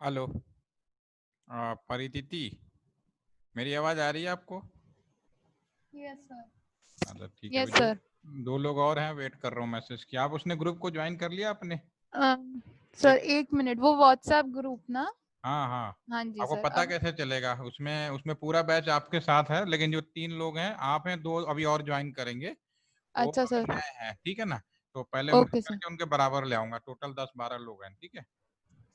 Hello. परितिति, मेरी आवाज़ आ रही है आपको? Yes sir. अच्छा ठीक है। अभी यस दो सर। दो लोग और हैं, वेट कर रहा हूँ मैसेज की। आप उसने ग्रुप को ज्वाइन कर लिया आपने? सर एक, एक मिनट, वो व्हाट्सएप ग्रुप ना? हाँ हाँ। हाँ जी आपको सर। पता अब कैसे चलेगा? उसमें उसमें पूरा बैच आपके साथ है, लेकिन जो 3 लोग हैं, आप हैं, 2 अभी और ज्वाइन करेंगे। वो अच्छा अभी सर। नए हैं, ठीक है ना? तो पहले उनसे ओके सर। करके उनके बराबर ले आऊंगा। टोटल 10-12 लोग हैं, ठीक है?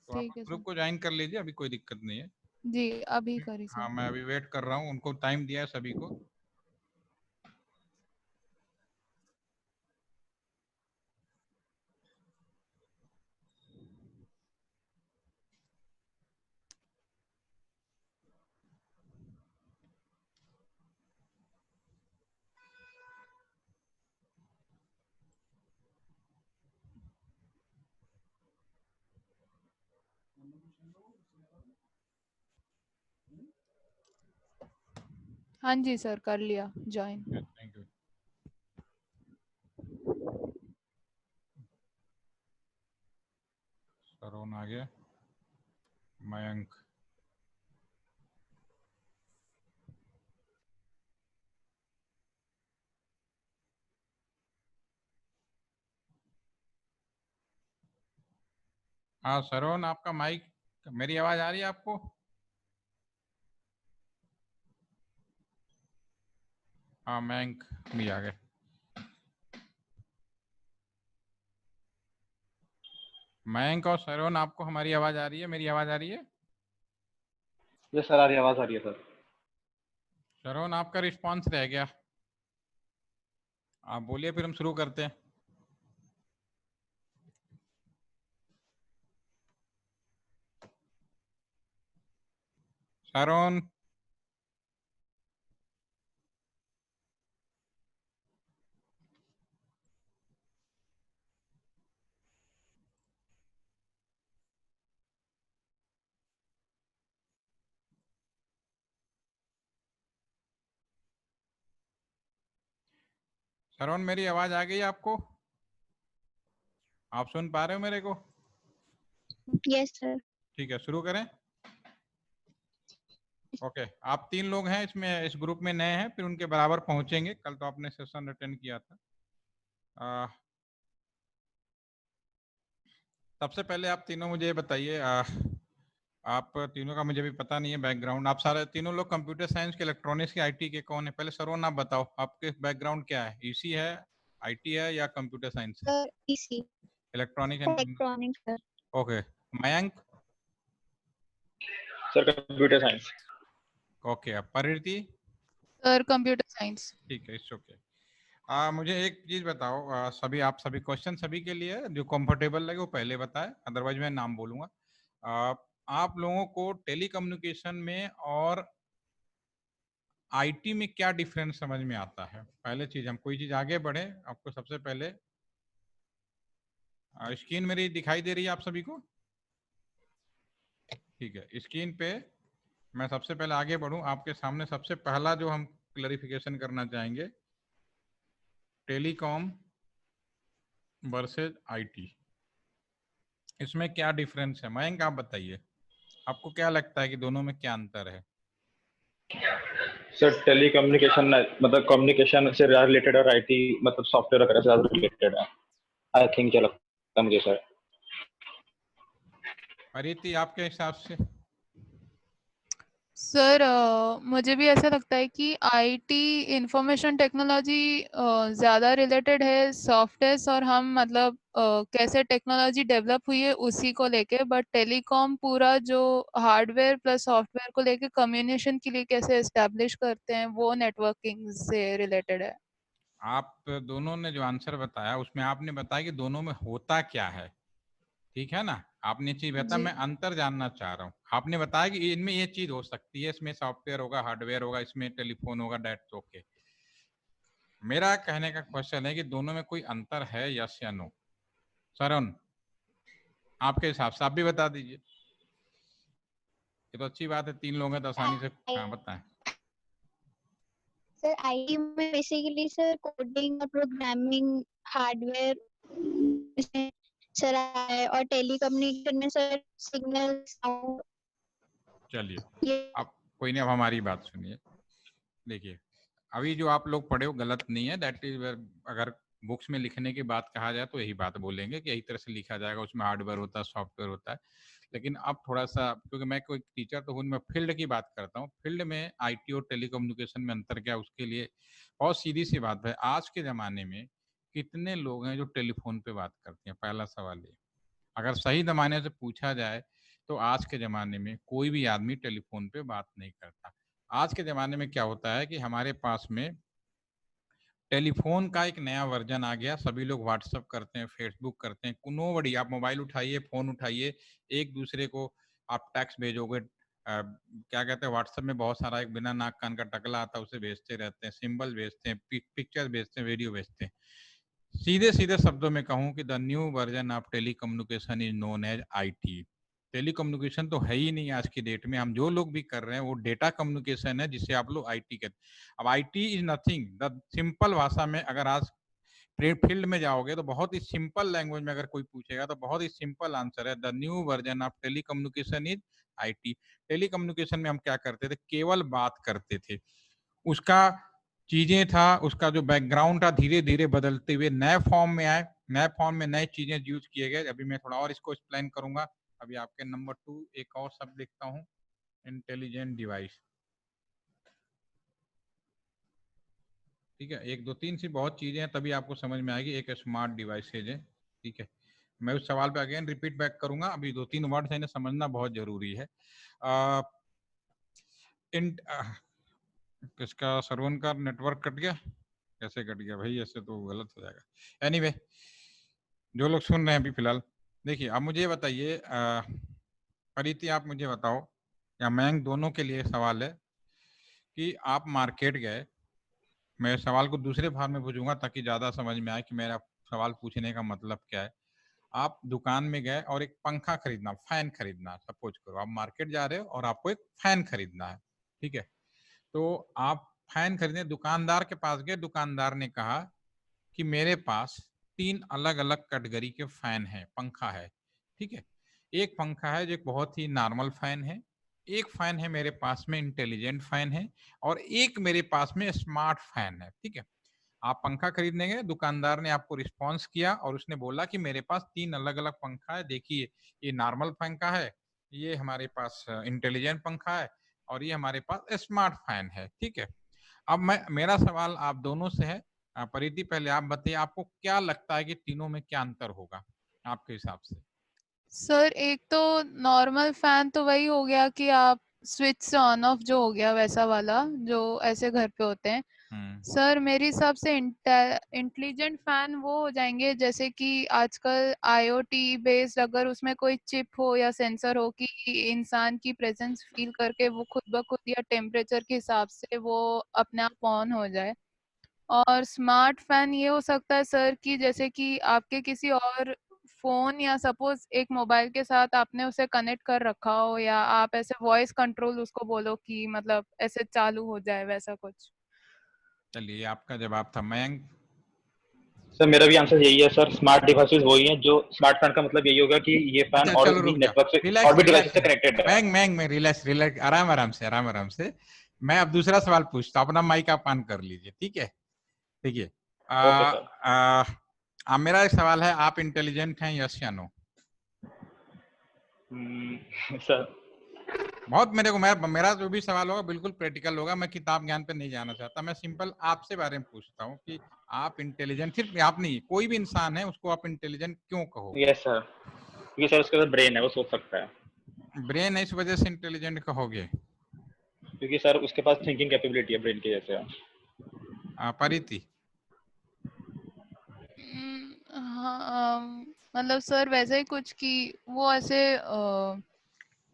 तो आप ठीक है ग्रुप सर। को ज्वाइन कर लीजिए, अभी कोई दिक्कत नहीं है। जी अभी करी हाँ, मैं सर। अभी वेट कर रहा हूँ, उनको टाइम दिया है सभी को। हाँ जी सर, कर लिया ज्वाइन। Thank you. सरोन आ गया। मयंक। हाँ सरोन, आपका माइक, मेरी आवाज आ रही है आपको? हाँ, मयंक भी आ गए। मयंक और सरोन, आपको हमारी आवाज आ रही है? मेरी आवाज आ रही है? ये सर आ रही आवाज आ रही है सर। सरोन, आपका रिस्पांस रह गया। आप बोलिए, फिर हम शुरू करते हैं। सरोन। सरोन, मेरी आवाज आ गई आपको? आप सुन पा रहे हो मेरे को? Yes sir. ठीक है, शुरू करें। ओके। आप 3 लोग हैं इसमें, इस ग्रुप में नए हैं, फिर उनके बराबर पहुंचेंगे। कल तो आपने सेशन अटेंड किया था। सबसे पहले आप तीनों मुझे ये बताइए, आप तीनों का मुझे भी पता नहीं है बैकग्राउंड। आप सारे तीनों लोग कंप्यूटर साइंस के, इलेक्ट्रॉनिक्स के, आईटी के कौन है? पहले सरोन आप बताओ, आपके बैकग्राउंड क्या है? ईसी है, आईटी है, या कंप्यूटर साइंस है? सर इसी electronic and electronics sir. Okay. Mayank? Sir computer science. Okay. अब परिणति? Sir computer science. ठीक है, इट्स ओके। मुझे एक चीज बताओ, सभी आप सभी क्वेश्चन सभी के लिए है, जो कंफर्टेबल लगे वो पहले बताए, अदरवाइज मैं नाम बोलूंगा। आ, आप लोगों को टेली कम्युनिकेशन में और आईटी में क्या डिफरेंस समझ में आता है? पहले चीज, हम कोई चीज आगे बढ़े, आपको सबसे पहले स्क्रीन मेरी दिखाई दे रही है आप सभी को? ठीक है, स्क्रीन पे मैं सबसे पहले आगे बढ़ूं, आपके सामने सबसे पहला जो हम क्लैरिफिकेशन करना चाहेंगे, टेलीकॉम वर्सेज आईटी, इसमें क्या डिफरेंस है? मयंक आप बताइए, आपको क्या लगता है कि दोनों में क्या अंतर है? सर टेली कम्युनिकेशन मतलब कम्युनिकेशन से रिलेटेड और आईटी मतलब सॉफ्टवेयर वगैरह से ज्यादा रिलेटेड है। आई थिंक क्या लगता है मुझे सर। प्रीति, आपके हिसाब से? सर मुझे भी ऐसा लगता है कि आईटी इंफॉर्मेशन टेक्नोलॉजी ज़्यादा रिलेटेड है सॉफ्टवेयर, और हम मतलब कैसे टेक्नोलॉजी डेवलप हुई है उसी को लेके। बट टेलीकॉम पूरा जो हार्डवेयर प्लस सॉफ्टवेयर को लेके कम्युनिकेशन के लिए कैसे एस्टेब्लिश करते हैं, वो नेटवर्किंग से रिलेटेड है। आप दोनों ने जो आंसर बताया उसमें आपने बताया कि दोनों में होता क्या है, ठीक है ना? आपने चीज बताया, जी। मैं अंतर जानना चाह रहा हूँ। आपने बताया कि इनमें ये चीज हो सकती है, इसमें सॉफ्टवेयर होगा, हार्डवेयर होगा, इसमें टेलीफोन होगा, डेट्स ओके। मेरा कहने का क्वेश्चन है कि दोनों में कोई अंतर है, यस या नो? सरण, आपके हिसाब से आप भी बता दीजिए। ये तो अच्छी बात है, 3 लोग हैं तो आसानी से। हाँ बताएं। सर आईटी में बेसिकली सर कोडिंग और प्रोग्रामिंग हार्डवेयर सर है, और टेलीकम्युनिकेशन में सर सिग्नल साउंड चलिए ये अब कोई नहीं, अब हमारी बात सुनिए। देखिए अभी जो आप लोग पढ़े हो गलत नहीं है, दैट इज, अगर बुक्स में लिखने की बात कहा जाए तो यही बात बोलेंगे कि यही तरह से लिखा जाएगा, उसमें हार्डवेयर होता है, सॉफ्टवेयर होता है। लेकिन अब थोड़ा सा, क्योंकि मैं कोई टीचर तो हूँ, मैं फील्ड की बात करता हूँ, फील्ड में आईटी और टेलीकम्युनिकेशन में अंतर क्या है, उसके लिए बहुत सीधी सी बात है। आज के ज़माने में कितने लोग हैं जो टेलीफोन पे बात करते हैं? पहला सवाल ये। अगर सही ज़माने से पूछा जाए तो आज के ज़माने में कोई भी आदमी टेलीफोन पे बात नहीं करता। आज के ज़माने में क्या होता है कि हमारे पास में टेलीफोन का एक नया वर्जन आ गया, सभी लोग व्हाट्सअप करते हैं, फेसबुक करते हैं, नोबडी, आप मोबाइल उठाइए, फ़ोन उठाइए, एक दूसरे को आप टेक्स्ट भेजोगे, क्या कहते हैं, व्हाट्सएप में बहुत सारा एक बिना नाक कान का टकला आता है, उसे भेजते रहते हैं, सिंबल भेजते हैं, पिक्चर भेजते हैं, वीडियो भेजते हैं। सीधे सीधे शब्दों में कहूँ कि the new version of telecommunication is known as IT. Telecommunication तो है ही नहीं आज की डेट में, हम जो लोग भी कर रहे हैं वो डेटा कम्युनिकेशन है, जिसे आप लोग आईटी कहते हैं। अब IT is nothing, the simple भाषा में अगर आज फील्ड में जाओगे तो बहुत ही सिंपल लैंग्वेज में अगर कोई पूछेगा तो बहुत ही सिंपल आंसर है, the new version of telecommunication is IT. Telecommunication में हम क्या करते थे? केवल बात करते थे, उसका चीजें था, उसका जो बैकग्राउंड था, धीरे धीरे बदलते हुए नए फॉर्म में आए, नए फॉर्म में नए चीजें यूज किए गए। अभी मैं थोड़ा और इसको एक्सप्लेन करूंगा। अभी आपके नंबर 2 एक और शब्द लिखता हूँ, इंटेलिजेंट डिवाइस। ठीक है, 1 2 3 सी बहुत चीजें हैं, तभी आपको समझ में आएगी। एक स्मार्ट डिवाइसेज है। ठीक है, मैं उस सवाल पे अगेन रिपीट बैक करूंगा। अभी 2 3 वर्ड्स हैं, इन्हें समझना बहुत जरूरी है। किसका सरवन का नेटवर्क कट गया? कैसे कट गया भाई? ऐसे तो गलत हो जाएगा। एनीवे, जो लोग सुन रहे हैं अभी फिलहाल, देखिए अब मुझे बताइए, प्रीति आप मुझे बताओ, या मैंग, दोनों के लिए सवाल है कि आप मार्केट गए, मैं सवाल को दूसरे भाग में पूछूंगा ताकि ज़्यादा समझ में आए कि मेरा सवाल पूछने का मतलब क्या है। आप दुकान में गए और एक पंखा खरीदना, फैन खरीदना, सपोज करो आप मार्केट जा रहे हो और आपको एक फैन खरीदना है। ठीक है, तो आप फैन खरीदने दुकानदार के पास गए, दुकानदार ने कहा कि मेरे पास 3 अलग अलग कैटेगरी के फैन हैं, पंखा है। ठीक है, एक पंखा है जो एक बहुत ही नॉर्मल फैन है, एक फैन है मेरे पास में इंटेलिजेंट फैन है, और एक मेरे पास में स्मार्ट फैन है। ठीक है, आप पंखा खरीदने गए, दुकानदार ने आपको रिस्पॉन्स किया और उसने बोला कि मेरे पास 3 अलग अलग पंखा है, देखिए ये नॉर्मल पंखा है, ये हमारे पास इंटेलिजेंट पंखा है, और ये हमारे पास स्मार्ट फैन है। ठीक है, अब मेरा सवाल आप दोनों से है। प्रीति पहले आप बताइए, आपको क्या लगता है कि तीनों में क्या अंतर होगा आपके हिसाब से? सर एक तो नॉर्मल फैन तो वही हो गया कि आप स्विच से ऑन ऑफ जो हो गया वैसा वाला जो ऐसे घर पे होते हैं। सर मेरे हिसाब से इंटेलिजेंट फैन वो हो जाएंगे जैसे कि आजकल आईओटी बेस्ड, अगर उसमें कोई चिप हो या सेंसर हो कि इंसान की प्रेजेंस फील करके वो खुद ब खुद या टेम्परेचर के हिसाब से वो अपने आप ऑन हो जाए। और स्मार्ट फैन ये हो सकता है सर कि जैसे कि आपके किसी और फोन या सपोज एक मोबाइल के साथ आपने उसे कनेक्ट कर रखा हो, या आप ऐसे वॉइस कंट्रोल उसको बोलो कि मतलब ऐसे चालू हो जाए, वैसा कुछ। चलिए, आपका जवाब था। मयंक? सर मेरा भी आंसर यही है सर, स्मार्ट डिवाइसेस वही हैं जो, स्मार्ट फैन का मतलब यही होगा कि ये फैन अच्छा और चलो भी रुक जा, नेटवर्क से और रिलैक्स भी डिवाइसेस रिलैक्स। से कनेक्टेड है। मैंग मैंग में रिलैक्स रिलैक्स, आराम आराम से, आराम आराम से। मैं अब दूसरा सवाल पूछता हूँ, अपना माइक आप ऑन कर लीजिए। ठीक है, देखिए, ओके सर। मेरा एक सवाल है, आप इंटेलिजेंट हैं, यस या नो? सर बहुत, मेरा जो भी सवाल होगा बिल्कुल प्रैक्टिकल होगा, मैं किताब ज्ञान पे नहीं जाना चाहता, मैं सिंपल आपसे बारे में पूछता हूँ कि आप इंटेलिजेंट, सिर्फ आप नहीं, कोई भी इंसान है उसको आप इंटेलिजेंट क्यों कहोगे? यस सर, क्योंकि सर उसके पास ब्रेन है, वो सोच सकता है। ब्रेन है, इस वजह से इंटेलिजेंट कहोगे? क्योंकि सर उसके पास थिंकिंग कैपेबिलिटी है ब्रेन के जैसे। परिधि? हाँ, मतलब सर वैसे ही कुछ कि वो ऐसे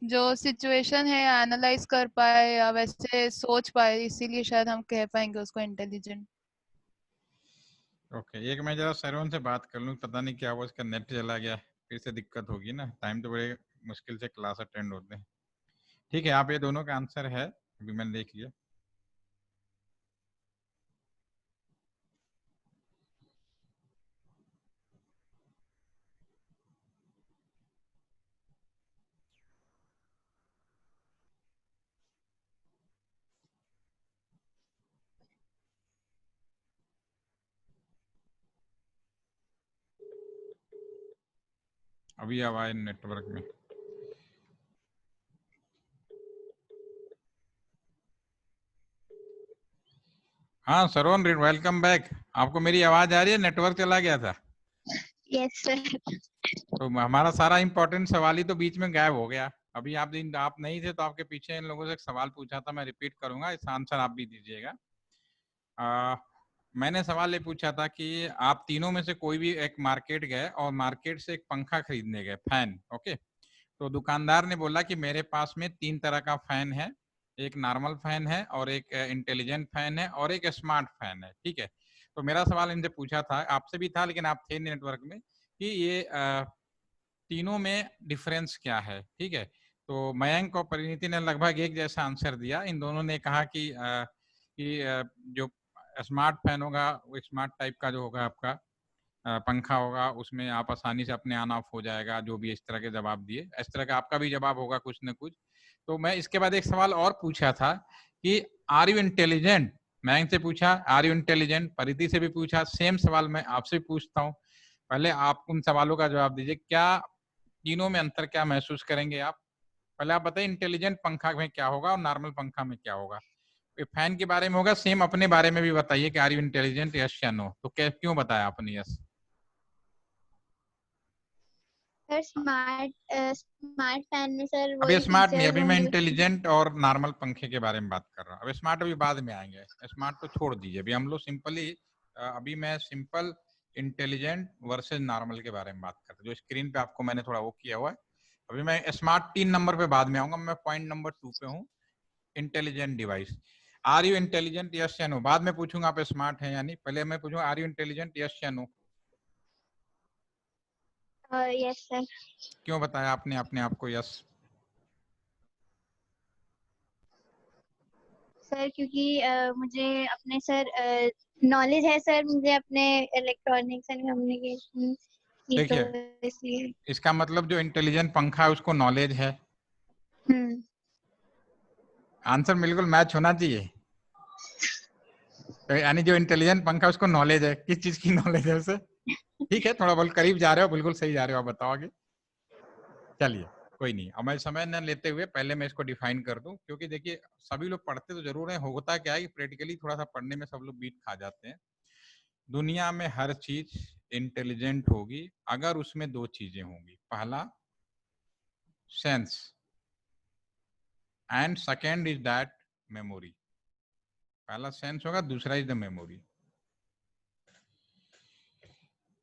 जो सिचुएशन है एनालाइज कर पाए या वैसे सोच पाए, इसीलिए शायद हम कह पाएंगे उसको इंटेलिजेंट। ओके, एक मैं जरा सरवन से बात कर लूँ, पता नहीं क्या हुआ, उसका नेट चला गया, फिर से दिक्कत होगी ना, टाइम तो बड़े मुश्किल से क्लास अटेंड होते हैं। ठीक है, आप ये दोनों का आंसर है, अभी मैंने देख लिया। अभी आवाज नेटवर्क में। हाँ सरवण, वेलकम बैक। आपको मेरी आवाज आ रही है? नेटवर्क चला गया था यस सर। तो हमारा सारा इंपॉर्टेंट सवाल ही तो बीच में गायब हो गया। अभी आप नहीं थे तो आपके पीछे इन लोगों से एक सवाल पूछा था, मैं रिपीट करूंगा, इसका आंसर आप भी दीजिएगा। मैंने सवाल ये पूछा था कि आप तीनों में से कोई भी एक मार्केट गए और मार्केट से एक पंखा खरीदने गए, फैन, ओके। तो दुकानदार ने बोला कि मेरे पास में 3 तरह का फैन है, एक नॉर्मल फैन है और एक इंटेलिजेंट फैन है और एक स्मार्ट फैन है, ठीक है। तो मेरा सवाल इनसे पूछा था, आपसे भी था लेकिन आप थे नेटवर्क में, कि ये तीनों में डिफरेंस क्या है, ठीक है। तो मयंक और परिणीति ने लगभग एक जैसा आंसर दिया। इन दोनों ने कहा कि जो स्मार्ट फैन होगा, वो स्मार्ट टाइप का जो होगा आपका पंखा होगा, उसमें आप आसानी से अपने ऑन ऑफ हो जाएगा, जो भी इस तरह के जवाब दिए। इस तरह का आपका भी जवाब होगा कुछ न कुछ। तो मैं इसके बाद एक सवाल और पूछा था कि आर यू इंटेलिजेंट। मयंक से पूछा आर यू इंटेलिजेंट, परिधि से भी पूछा, सेम सवाल मैं आपसे पूछता हूँ। पहले आप उन सवालों का जवाब दीजिए, क्या तीनों में अंतर क्या महसूस करेंगे आप? पहले आप बताइए इंटेलिजेंट पंखा में क्या होगा और नॉर्मल पंखा में क्या होगा। फैन के बारे में होगा, सेम अपने बारे में भी बताइए कि आर यू इंटेलिजेंट, यस या नो। तो क्यों बताया आपने यस? सर स्मार्ट फैन में सर अभी वही स्मार्ट नहीं, फीचर्स अभी मैं होंगे उसमें। इंटेलिजेंट और नॉर्मल पंखे के बारे में बात कर रहा हूँ। अभी स्मार्ट अभी बाद में आएंगे, स्मार्ट तो छोड़ दीजिए, अभी हम लोग सिंपली अभी मैं सिंपल इंटेलिजेंट वर्सेस नॉर्मल के बारे में बात कर रहा हूँ, जो स्क्रीन पे आपको मैंने थोड़ा वो किया हुआ है। अभी मैं स्मार्ट 3 नंबर पे बाद में आऊंगा, मैं पॉइंट नंबर 2 पे हूँ, intelligent device. Are you intelligent, yes या नो। बाद में पूछूंगा आप स्मार्ट है या नहीं, पहले मैं पूछूंगा आर यू इंटेलिजेंट, यस या नो। Yes sir. क्यों बताया आपने अपने आप को यस? सर क्योंकि मुझे अपने सर नॉलेज है सर, मुझे अपने इलेक्ट्रॉनिक्स एंड कम्युनिकेशन की, तो देखिए, इसलिए। इसका मतलब जो इंटेलिजेंट पंखा है उसको नॉलेज है। आंसर बिल्कुल मैच होना चाहिए। तो यानी जो इंटेलिजेंट पंखा उसको नॉलेज है, किस चीज की नॉलेज है उसे? ठीक है, थोड़ा बहुत करीब जा रहे हो, बिल्कुल सही जा रहे हो, आप बताओ आगे। चलिए कोई नहीं, अब मैं समय न लेते हुए पहले मैं इसको डिफाइन कर दूं, क्योंकि देखिए सभी लोग पढ़ते तो जरूर है, होता क्या है कि प्रैक्टिकली थोड़ा सा पढ़ने में सब लोग बीट खा जाते हैं। दुनिया में हर चीज इंटेलिजेंट होगी अगर उसमें 2 चीजें होंगी, पहला sense and second is that memory. पहला सेंस होगा, दूसरा इज द मेमोरी।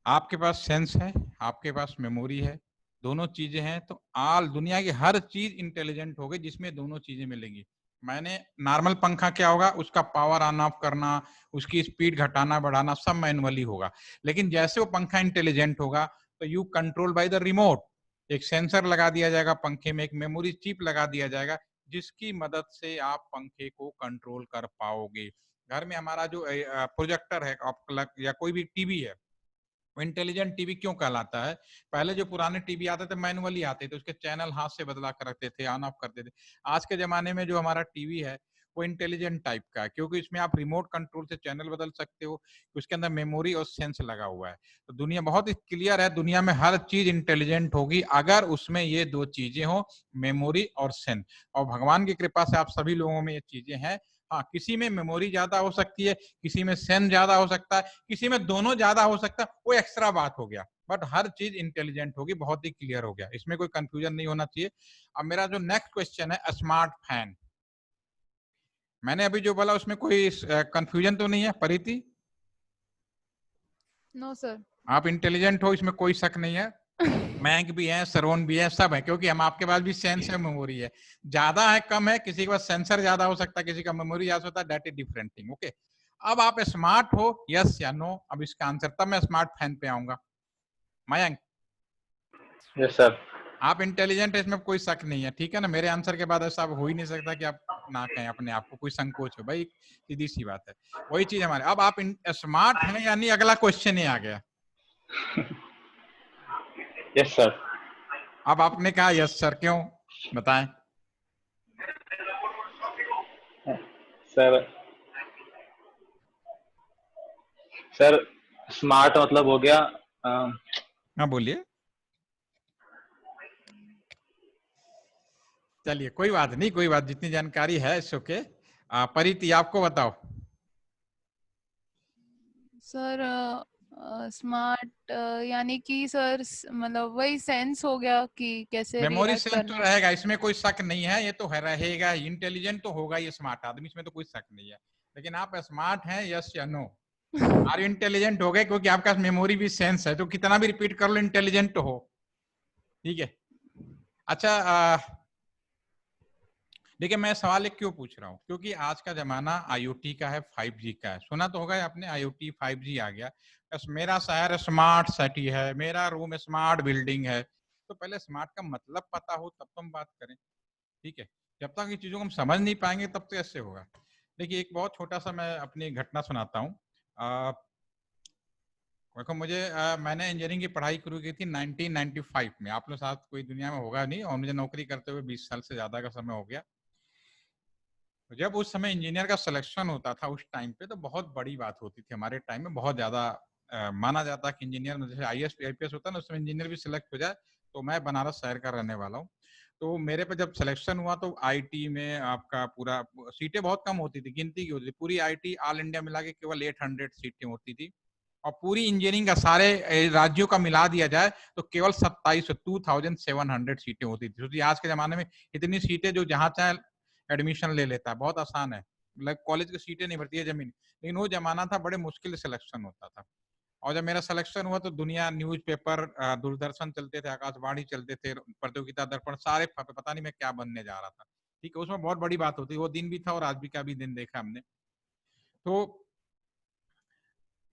आपके पास सेंस है, आपके पास मेमोरी है, दोनों चीजें हैं, तो आल दुनिया की हर चीज इंटेलिजेंट होगी जिसमें दोनों चीजें मिलेंगी। मैंने नॉर्मल पंखा क्या होगा, उसका पावर ऑन ऑफ करना, उसकी स्पीड घटाना बढ़ाना सब मैनुअली होगा। लेकिन जैसे वो पंखा इंटेलिजेंट होगा तो you control by the remote. एक सेंसर लगा दिया जाएगा पंखे में, एक मेमोरी चिप लगा दिया जाएगा, जिसकी मदद से आप पंखे को कंट्रोल कर पाओगे। घर में हमारा जो प्रोजेक्टर है या कोई भी टीवी है, इंटेलिजेंट टीवी क्यों कहलाता है? पहले जो पुराने टीवी आते थे मैनुअली आते थे, उसके चैनल हाथ से बदला कर रखते थे, ऑन ऑफ करते थे। आज के जमाने में जो हमारा टीवी है वो इंटेलिजेंट टाइप का है, क्योंकि इसमें आप रिमोट कंट्रोल से चैनल बदल सकते हो, उसके अंदर मेमोरी और सेंस लगा हुआ है। तो दुनिया बहुत ही क्लियर है, दुनिया में हर चीज इंटेलिजेंट होगी अगर उसमें ये 2 चीजें हो, मेमोरी और सेंस। और भगवान की कृपा से आप सभी लोगों में ये चीजें हैं। हाँ, किसी में मेमोरी ज्यादा हो सकती है, किसी में सेंस ज्यादा हो सकता है, किसी में दोनों ज्यादा हो सकता है, वो एक्स्ट्रा बात हो गया, बट हर चीज इंटेलिजेंट होगी। बहुत ही क्लियर हो गया, इसमें कोई कंफ्यूजन नहीं होना चाहिए। अब मेरा जो नेक्स्ट क्वेश्चन है, स्मार्ट फैन। मैंने अभी जो बोला उसमें कोई कंफ्यूजन तो नहीं है परिति? No sir. आप इंटेलिजेंट हो, इसमें कोई शक नहीं है। मयंक भी है, सरवण भी है, सब है, क्योंकि हम आपके पास भी सेंस है, मेमोरी है। ज्यादा है कम है, किसी के पास सेंसर ज्यादा हो सकता है, किसी का मेमोरी ज्यादा होता है, that is different thing, okay. अब आप स्मार्ट हो, यस या नो? अब इसका आंसर तब मैं स्मार्ट फैन पे आऊंगा। Mayank, yes sir. आप इंटेलिजेंट है, इसमें कोई शक नहीं है, ठीक है ना? मेरे आंसर के बाद ऐसा हो ही नहीं सकता कि आप ना कहें अपने आप को, कोई संकोच हो भाई, सीधी सी बात है। वही चीज हमारे, अब आप स्मार्ट हैं या नहीं, अगला क्वेश्चन ही आ गया। Yes sir. अब आपने कहा यस सर, क्यों बताएं? सर सर स्मार्ट मतलब हो गया हाँ बोलिए। चलिए कोई बात नहीं, कोई बात, जितनी जानकारी है इट्स ओके। परिति आपको बताओ। सर स्मार्ट यानी कि सर मतलब वही सेंस हो गया कि कैसे मेमोरी रिएक्ट सेंस तो करना। रहेगा, इसमें कोई शक नहीं है, ये तो है रहेगा। इंटेलिजेंट तो होगा ये स्मार्ट आदमी, इसमें तो कोई शक नहीं है। लेकिन आप स्मार्ट हैं, यस या नो? आर यू इंटेलिजेंट हो गए? क्योंकि आपका मेमोरी भी सेंस है, तो कितना भी रिपीट कर लो इंटेलिजेंट तो हो। ठीक है। अच्छा देखिए, मैं सवाल एक क्यों पूछ रहा हूँ, क्योंकि आज का जमाना IoT का है, 5G का है। सुना तो होगा आपने, IoT 5G आ गया। बस मेरा शहर स्मार्ट सिटी है, मेरा रूम स्मार्ट बिल्डिंग है। तो पहले स्मार्ट का मतलब पता हो तब तो हम बात करें। ठीक है। जब तक ये चीजों को हम समझ नहीं पाएंगे तब तो ऐसे होगा। देखिए, एक बहुत छोटा सा मैं अपनी घटना सुनाता हूँ। देखो मुझे मैंने इंजीनियरिंग की पढ़ाई शुरू की थी 1995 में। आप लोग साथ कोई दुनिया में होगा नहीं, और मुझे नौकरी करते हुए 20 साल से ज्यादा का समय हो गया। जब उस समय इंजीनियर का सिलेक्शन होता था उस टाइम पे, तो बहुत बड़ी बात होती थी हमारे टाइम में। बहुत ज्यादा माना जाता कि इंजीनियर में जैसे IAS IPS होता है ना, उसमें इंजीनियर भी सिलेक्ट हो जाए। तो मैं बनारस शहर का रहने वाला हूँ। तो मेरे पे जब सिलेक्शन हुआ तो IT में आपका पूरा सीटें बहुत कम होती थी, गिनती की होती थी। पूरी IT ऑल इंडिया मिला के केवल 800 सीटें होती थी। और पूरी इंजीनियरिंग का सारे राज्यों का मिला दिया जाए तो केवल 2700 सीटें होती थी। क्योंकि आज के जमाने में इतनी सीटें जो जहाँ चाहे एडमिशन ले लेता है, बहुत आसान है। मतलब कॉलेज की सीटें नहीं भरती है जमीन। लेकिन वो जमाना था, बड़े मुश्किल से सिलेक्शन होता था। और जब मेरा सिलेक्शन हुआ तो दुनिया न्यूज़पेपर, दूरदर्शन चलते थे, आकाशवाणी चलते थे, प्रतियोगिता दर्पण, सारे पता नहीं मैं क्या बनने जा रहा था। ठीक है, उसमें बहुत बड़ी बात होती है। वो दिन भी था और आज भी का भी दिन देखा हमने। तो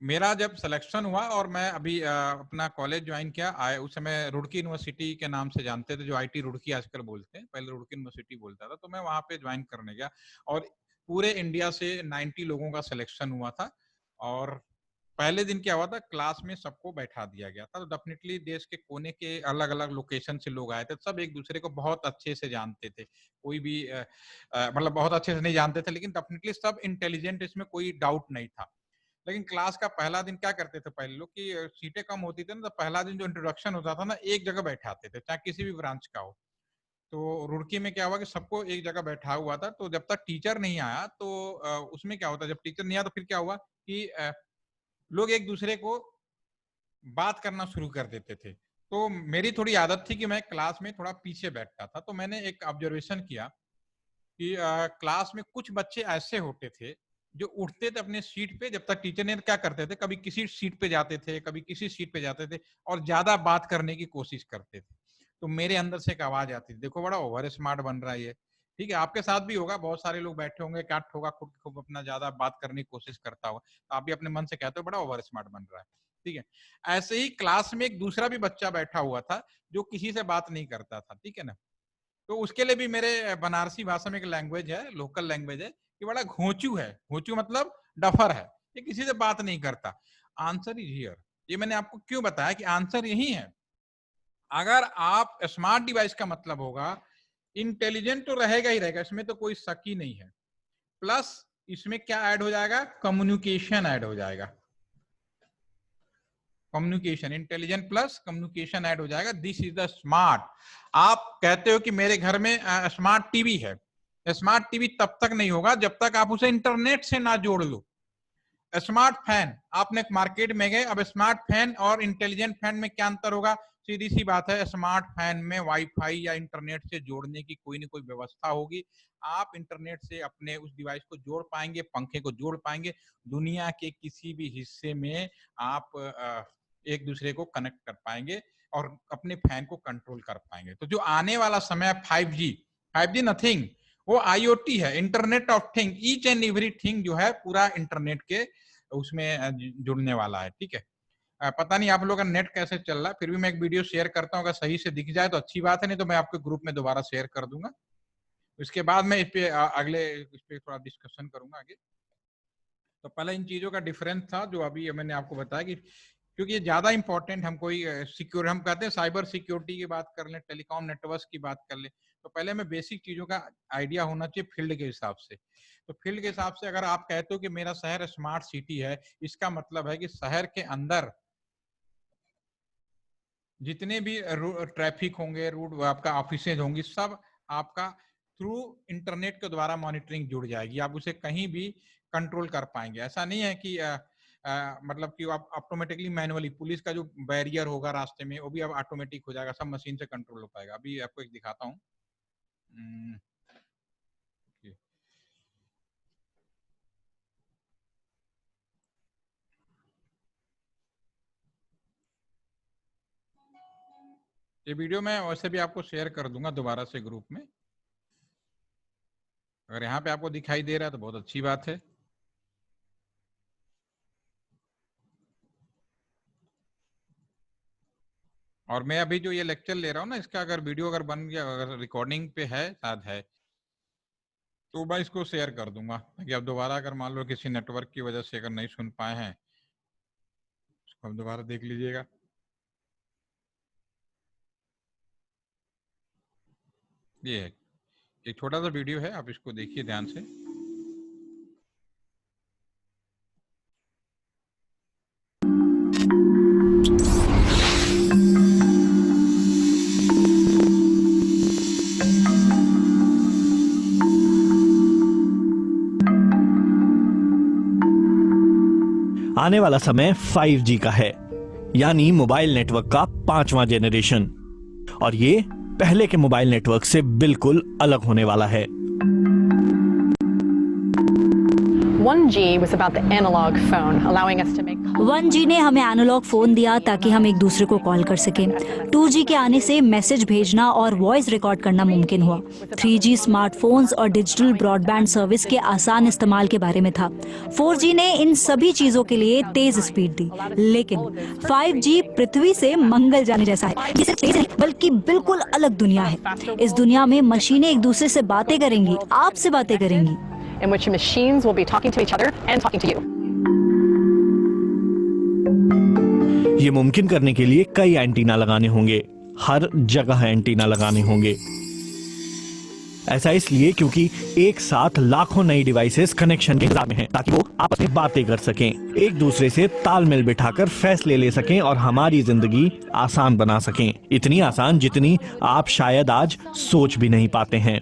मेरा जब सिलेक्शन हुआ और मैं अभी अपना कॉलेज ज्वाइन किया, उस समय रुड़की यूनिवर्सिटी के नाम से जानते थे, जो IT रुड़की आजकल बोलते हैं, पहले रुड़की यूनिवर्सिटी बोलता था। तो मैं वहां पे ज्वाइन करने गया और पूरे इंडिया से 90 लोगों का सिलेक्शन हुआ था। और पहले दिन क्या हुआ था, क्लास में सबको बैठा दिया गया था। तो डेफिनेटली देश के कोने के अलग अलग लोकेशन से लोग आए थे, सब एक दूसरे को बहुत अच्छे से जानते थे। कोई भी मतलब बहुत अच्छे से नहीं जानते थे, लेकिन डेफिनेटली सब इंटेलिजेंट, इसमें कोई डाउट नहीं था। लेकिन क्लास का पहला दिन क्या करते थे पहले लोग कि सीटें कम होती थी ना, तो पहला दिन जो इंट्रोडक्शन होता था ना, एक जगह बैठाते थे, चाहे किसी भी ब्रांच का हो। तो रुड़की में क्या हुआ कि सबको एक जगह बैठा हुआ था। तो जब तक टीचर नहीं आया तो उसमें क्या होता, जब टीचर नहीं आया तो फिर क्या हुआ कि लोग एक दूसरे को बात करना शुरू कर देते थे। तो मेरी थोड़ी आदत थी कि मैं क्लास में थोड़ा पीछे बैठता था। तो मैंने एक ऑब्जर्वेशन किया कि क्लास में कुछ बच्चे ऐसे होते थे जो उठते थे अपने सीट पे, जब तक टीचर ने, क्या करते थे, कभी किसी सीट पे जाते थे, कभी किसी सीट पे जाते थे और ज्यादा बात करने की कोशिश करते थे। तो मेरे अंदर से एक आवाज आती थी, देखो बड़ा ओवर स्मार्ट बन रहा है ये। ठीक है, आपके साथ भी होगा, बहुत सारे लोग बैठे होंगे, कट होगा, खुद खूब अपना ज्यादा बात करने की कोशिश करता होगा, तो आप भी अपने मन से कहते हो बड़ा ओवर स्मार्ट बन रहा है। ठीक है, ऐसे ही क्लास में एक दूसरा भी बच्चा बैठा हुआ था जो किसी से बात नहीं करता था। ठीक है ना, तो उसके लिए भी मेरे बनारसी भाषा में एक लैंग्वेज है, लोकल लैंग्वेज है, कि बड़ा घोंचू है। घोंचू मतलब डफर है, ये किसी से बात नहीं करता। Answer is here. ये मैंने आपको क्यों बताया कि आंसर यही है। अगर आप स्मार्ट डिवाइस का मतलब होगा, इंटेलिजेंट तो रहेगा ही रहेगा, इसमें तो कोई शक ही नहीं है। प्लस इसमें क्या ऐड हो जाएगा, कम्युनिकेशन ऐड हो जाएगा। Communication, intelligent plus communication add हो जाएगा। This is the smart. आप कहते हो कि मेरे घर में स्मार्ट टीवी है। स्मार्ट टीवी तब तक नहीं होगा जब तक आप उसे इंटरनेट से ना जोड़ लो। स्मार्ट फैन, आपने मार्केट में गए, अब स्मार्ट फैन और इंटेलिजेंट फैन में क्या अंतर होगा? सीधी सी बात है, स्मार्ट फैन में वाईफाई या इंटरनेट से जोड़ने की कोई ना कोई व्यवस्था होगी। आप इंटरनेट से अपने उस डिवाइस को जोड़ पाएंगे, पंखे को जोड़ पाएंगे, दुनिया के किसी भी हिस्से में आप एक दूसरे को कनेक्ट कर पाएंगे और अपने फैन को कंट्रोल कर पाएंगे। तो जो आने वाला समय है 5G, 5G नथिंग, वो IoT है, internet of thing. Each and every thing जो है पूरा इंटरनेट के उसमें जुड़ने वाला है। ठीक है, पता नहीं आप लोग का नेट कैसे चल रहा है, फिर भी मैं एक वीडियो शेयर करता हूँ, अगर सही से दिख जाए तो अच्छी बात है, नहीं तो मैं आपके ग्रुप में दोबारा शेयर कर दूंगा। इसके बाद मैं इस पे अगले इस पे थोड़ा डिस्कशन करूंगा आगे। तो पहले इन चीजों का डिफरेंस था जो अभी मैंने आपको बताया, कि क्योंकि ये ज्यादा इंपॉर्टेंट, हम कोई सिक्योर, हम कहते हैं साइबर सिक्योरिटी की बात कर लें, टेलीकॉम नेटवर्क की बात कर लें, तो पहले हमें बेसिक चीजों का आइडिया होना चाहिए फील्ड के हिसाब से। तो फील्ड के हिसाब से अगर आप कहते हो कि मेरा शहर स्मार्ट सिटी है, इसका मतलब है कि शहर के अंदर जितने भी ट्रैफिक होंगे, रूट आपका ऑफिसेज होंगी, सब आपका थ्रू इंटरनेट के द्वारा मॉनिटरिंग जुड़ जाएगी, आप उसे कहीं भी कंट्रोल कर पाएंगे। ऐसा नहीं है कि मतलब कि आप ऑटोमेटिकली मैनुअली, पुलिस का जो बैरियर होगा रास्ते में वो भी अब ऑटोमेटिक हो जाएगा, सब मशीन से कंट्रोल हो पाएगा। अभी आपको एक दिखाता हूँ। ये वीडियो मैं वैसे भी आपको शेयर कर दूंगा दोबारा से ग्रुप में। अगर यहाँ पे आपको दिखाई दे रहा है तो बहुत अच्छी बात है। और मैं अभी जो ये लेक्चर ले रहा हूँ ना, इसका अगर वीडियो अगर बन गया, अगर रिकॉर्डिंग पे है, शायद है, तो मैं इसको शेयर कर दूंगा ताकि आप दोबारा अगर मान लो किसी नेटवर्क की वजह से अगर नहीं सुन पाए हैं, उसको हम दोबारा देख लीजिएगा। ये है एक छोटा सा वीडियो है, आप इसको देखिए ध्यान से। आने वाला समय 5G का है, यानी मोबाइल नेटवर्क का 5वां जेनरेशन, और ये पहले के मोबाइल नेटवर्क से बिल्कुल अलग होने वाला है। 1G was about the analog phone, allowing us to make 1G ने हमें एनालॉग फोन दिया ताकि हम एक दूसरे को कॉल कर सकें। 2G के आने से मैसेज भेजना और वॉइस रिकॉर्ड करना मुमकिन हुआ। 3G स्मार्टफोन्स और डिजिटल ब्रॉडबैंड सर्विस के आसान इस्तेमाल के बारे में था। 4G ने इन सभी चीजों के लिए तेज स्पीड दी, लेकिन 5G पृथ्वी से मंगल जाने जैसा है। ये सिर्फ तेज नहीं बल्कि बिल्कुल अलग दुनिया है। इस दुनिया में मशीनें एक दूसरे से बातें करेंगी, आपसे बातें करेंगी। in which machines will be talking to each other and talking to you. ये मुमकिन करने के लिए कई एंटीना लगाने होंगे, हर जगह एंटीना लगाने होंगे। ऐसा इसलिए क्योंकि एक साथ लाखों नई डिवाइसेस कनेक्शन के इंतजार में हैं, ताकि वो आपस में बातें कर सकें, एक दूसरे से तालमेल बिठाकर फैसले ले सकें और हमारी जिंदगी आसान बना सकें। इतनी आसान जितनी आप शायद आज सोच भी नहीं पाते हैं।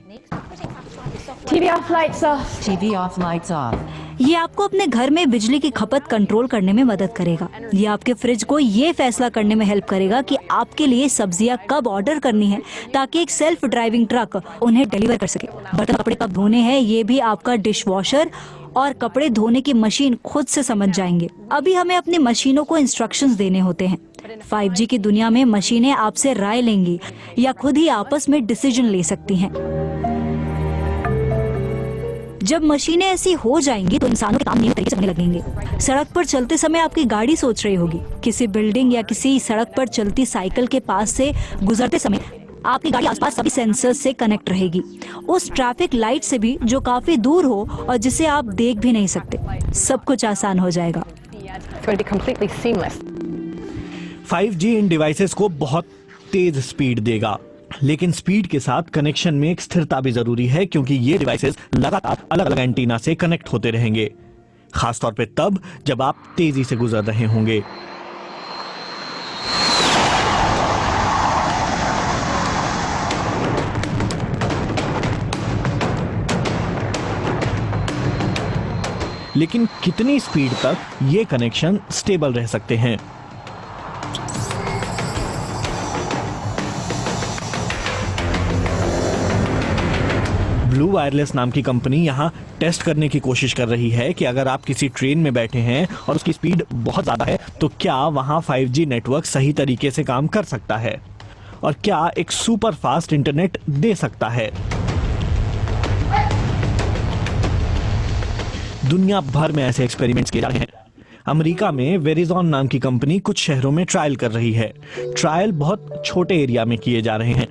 TV off, lights off. TV off, lights off. ये आपको अपने घर में बिजली की खपत कंट्रोल करने में मदद करेगा। ये आपके फ्रिज को ये फैसला करने में हेल्प करेगा कि आपके लिए सब्जियां कब ऑर्डर करनी है, ताकि एक सेल्फ ड्राइविंग ट्रक उन्हें डिलीवर कर सके। बर्तन कपड़े कब धोने हैं, ये भी आपका डिश वॉशर और कपड़े धोने की मशीन खुद से समझ जाएंगे। अभी हमें अपनी मशीनों को इंस्ट्रक्शंस देने होते हैं। 5G की दुनिया में मशीनें आपसे राय लेंगी या खुद ही आपस में डिसीजन ले सकती हैं। जब मशीनें ऐसी हो जाएंगी तो इंसानों के काम नए तरीके से होने लगेंगे। सड़क पर चलते समय आपकी गाड़ी सोच रही होगी, किसी बिल्डिंग या किसी सड़क पर चलती साइकिल के पास से गुजरते समय आपकी गाड़ी आसपास सभी सेंसर्स से कनेक्ट रहेगी, उस ट्रैफिक लाइट से भी जो काफी दूर हो और जिसे आप देख भी नहीं सकते। सब कुछ आसान हो जाएगा। 5G इन डिवाइसेस को बहुत तेज स्पीड देगा, लेकिन स्पीड के साथ कनेक्शन में एक स्थिरता भी जरूरी है, क्योंकि ये डिवाइसेस लगातार अलग अलग एंटीना से कनेक्ट होते रहेंगे, खासतौर पे तब जब आप तेजी से गुजर रहे होंगे। लेकिन कितनी स्पीड तक ये कनेक्शन स्टेबल रह सकते हैं? ब्लू वायरलेस नाम की कंपनी यहाँ टेस्ट करने की कोशिश कर रही है कि अगर आप किसी ट्रेन में बैठे हैं और उसकी स्पीड बहुत ज्यादा है तो क्या वहाँ 5G नेटवर्क सही तरीके से काम कर सकता है और क्या एक सुपर फास्ट इंटरनेट दे सकता है। दुनिया भर में ऐसे एक्सपेरिमेंट्स किए जा रहे हैं। अमेरिका में वेरिजॉन नाम की कंपनी कुछ शहरों में ट्रायल कर रही है। ट्रायल बहुत छोटे एरिया में किए जा रहे हैं।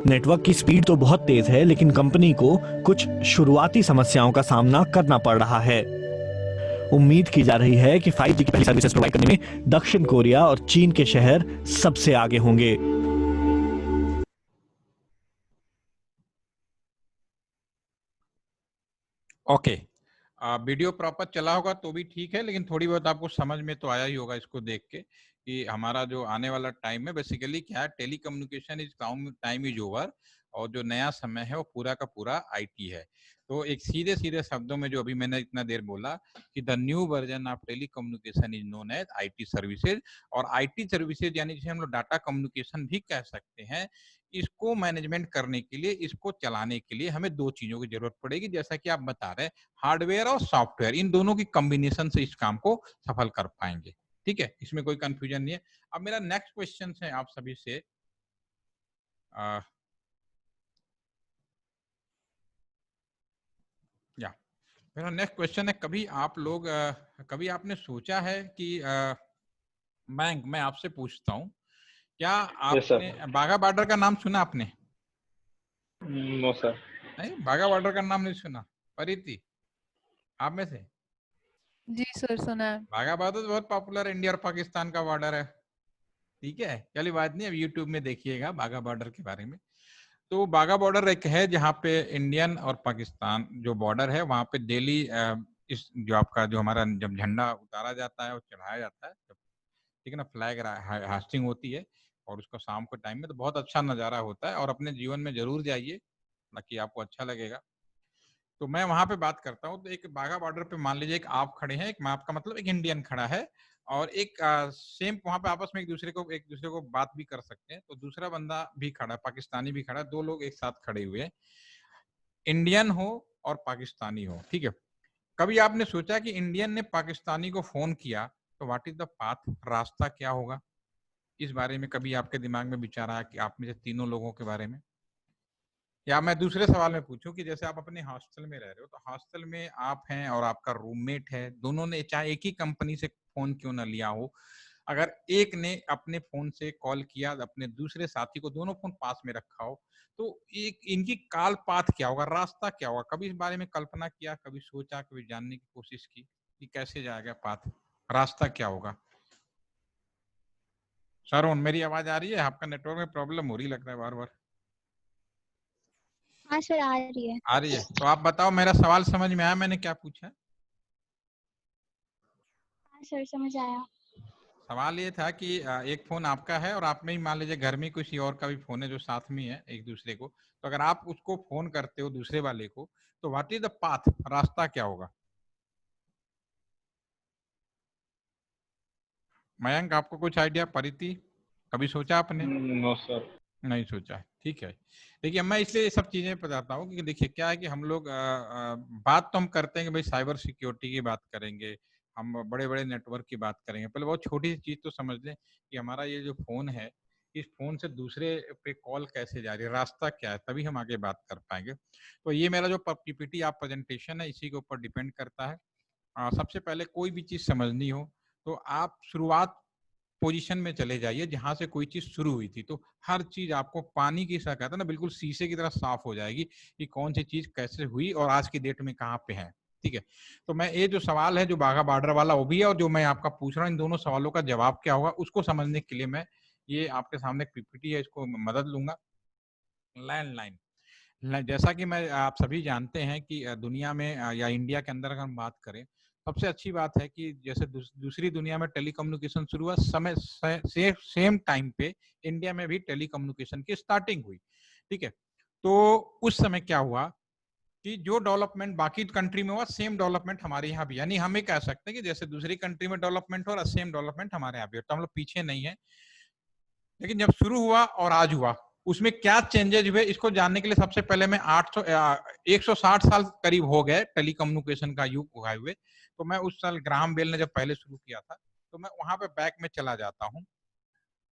नेटवर्क की स्पीड तो बहुत तेज है, लेकिन कंपनी को कुछ शुरुआती समस्याओं का सामना करना पड़ रहा है। उम्मीद की जा रही है कि 5G की पहली सर्विसेज प्रोवाइड करने में दक्षिण कोरिया और चीन के शहर सबसे आगे होंगे। ओके, वीडियो प्रॉपर चला होगा तो भी ठीक है, लेकिन थोड़ी बहुत आपको समझ में तो आया ही होगा इसको देख के कि हमारा जो आने वाला टाइम है बेसिकली क्या है। Telecommunication is time is over और जो नया समय है वो पूरा का पूरा आईटी है। तो एक सीधे सीधे शब्दों में जो अभी मैंने इतना देर बोला कि the new version of telecommunication is known as IT services, और आईटी सर्विसेज यानी जिसे हम लोग डाटा कम्युनिकेशन भी कह सकते हैं, इसको मैनेजमेंट करने के लिए, इसको चलाने के लिए हमें दो चीजों की जरूरत पड़ेगी, जैसा कि आप बता रहे हैं, हार्डवेयर और सॉफ्टवेयर, इन दोनों की कॉम्बिनेशन से इस काम को सफल कर पाएंगे। ठीक है, इसमें कोई कंफ्यूजन नहीं है। अब मेरा नेक्स्ट क्वेश्चन है आप सभी से, मेरा नेक्स्ट क्वेश्चन है, कभी आप लोग कभी आपने सोचा है कि मैं आपसे पूछता हूँ, क्या आपने बाघा बॉर्डर का नाम सुना आपने? No sir. नहीं, बाघा बॉर्डर का नाम नहीं सुना? परिति, आप में से? जी सर, सुना है। बाघा बॉर्डर बहुत पॉपुलर इंडिया और पाकिस्तान का बॉर्डर है। ठीक है, चलिए बात नहीं, अब यूट्यूब में देखिएगा बाघा बॉर्डर के बारे में। तो बाघा बॉर्डर एक है जहाँ पे इंडियन और पाकिस्तान जो बॉर्डर है, वहाँ पे डेली इस जो आपका जो हमारा जब झंडा उतारा जाता है और चढ़ाया जाता है, ठीक है ना, फ्लैग हास्टिंग होती है, और उसको शाम के टाइम में तो बहुत अच्छा नज़ारा होता है, और अपने जीवन में जरूर जाइए, ताकि आपको अच्छा लगेगा। तो मैं वहां पे बात करता हूँ, तो एक बाघा बॉर्डर पे मान लीजिए एक आप खड़े हैं, एक मैं आपका मतलब एक इंडियन खड़ा है, और एक सेम वहां पे आपस में एक दूसरे को बात भी कर सकते हैं, तो दूसरा बंदा भी खड़ा है, पाकिस्तानी भी खड़ा है, दो लोग एक साथ खड़े हुए हैं, इंडियन हो और पाकिस्तानी हो। ठीक है, कभी आपने सोचा कि इंडियन ने पाकिस्तानी को फोन किया तो व्हाट इज द पाथ, रास्ता क्या होगा? इस बारे में कभी आपके दिमाग में विचार आया कि आप में से तीनों लोगों के बारे में? या मैं दूसरे सवाल में पूछूं कि जैसे आप अपने हॉस्टल में रह रहे हो, तो हॉस्टल में आप हैं और आपका रूममेट है, दोनों ने चाहे एक ही कंपनी से फोन क्यों ना लिया हो, अगर एक ने अपने फोन से कॉल किया अपने दूसरे साथी को, दोनों फोन पास में रखा हो, तो एक इनकी कॉल पाथ क्या होगा, रास्ता क्या होगा? कभी इस बारे में कल्पना किया, कभी सोचा, कभी जानने की कोशिश की कि कैसे जाएगा पाथ, रास्ता क्या होगा? श्रवण, मेरी आवाज आ रही है? आपका नेटवर्क में प्रॉब्लम हो रही लग रहा है बार बार। हाँ सर, आ रही है। आ रही है, तो आप बताओ मेरा सवाल समझ में आया, मैंने क्या पूछा? हाँ सर, समझ आया। सवाल ये था कि एक फोन आपका है और आप में ही मान लीजिए घर में किसी और का भी फोन है जो साथ में है एक दूसरे को, तो अगर आप उसको फोन करते हो दूसरे वाले को, तो व्हाट इज द पाथ, रास्ता क्या होगा? मयंक, आपको कुछ आइडिया? परिति, कभी सोचा आपने? No sir. नहीं सोचा है, ठीक है। देखिए, मैं इसलिए ये सब चीजें बताता हूँ कि देखिए क्या है कि हम लोग बात तो हम करते हैं कि भाई साइबर सिक्योरिटी की बात करेंगे, हम बड़े बड़े नेटवर्क की बात करेंगे, पहले बहुत छोटी सी चीज तो समझ लें कि हमारा ये जो फोन है, इस फोन से दूसरे पे कॉल कैसे जा रही है, रास्ता क्या है, तभी हम आगे बात कर पाएंगे। तो ये मेरा जो पीपीटी आप प्रेजेंटेशन है, इसी के ऊपर डिपेंड करता है। सबसे पहले कोई भी चीज समझनी हो तो आप शुरुआत पोजीशन में चले जाइए जहां से कोई चीज शुरू हुई थी, तो हर चीज आपको पानी की सा कहता है ना, बिल्कुल शीशे की तरह साफ हो जाएगी कि कौन सी चीज कैसे हुई और आज की डेट में कहाँ पे है। ठीक है, तो मैं ये जो सवाल है जो बाघा बॉर्डर वाला वो भी है, और जो मैं आपका पूछ रहा हूँ, इन दोनों सवालों का जवाब क्या होगा उसको समझने के लिए मैं ये आपके सामने पीपीटी है, इसको मदद लूंगा। लैंडलाइन, जैसा कि मैं आप सभी जानते हैं कि दुनिया में या इंडिया के अंदर अगर हम बात करें, सबसे अच्छी बात है कि जैसे दूसरी दुनिया में टेलीकम्युनिकेशन शुरू हुआ, समय सेम टाइम पे इंडिया में भी टेलीकम्युनिकेशन की स्टार्टिंग हुई। ठीक है, तो उस समय क्या हुआ कि जो डेवलपमेंट बाकी कंट्री में हुआ, सेम डेवलपमेंट हमारे यहाँ भी, यानी हम ये कह सकते हैं कि जैसे दूसरी कंट्री में डेवलपमेंट हो रहा, सेम डेवलपमेंट हमारे यहाँ भी, तो हम लोग पीछे नहीं है। लेकिन जब शुरू हुआ और आज हुआ, उसमें क्या चेंजेस हुए, इसको जानने के लिए सबसे पहले मैं 160 साल करीब हो गए टेलीकम्युनिकेशन का युग हुए हुए, तो मैं उस साल ग्राहम बेल ने जब पहले शुरू किया था, तो मैं वहां पे बैक में चला जाता हूँ।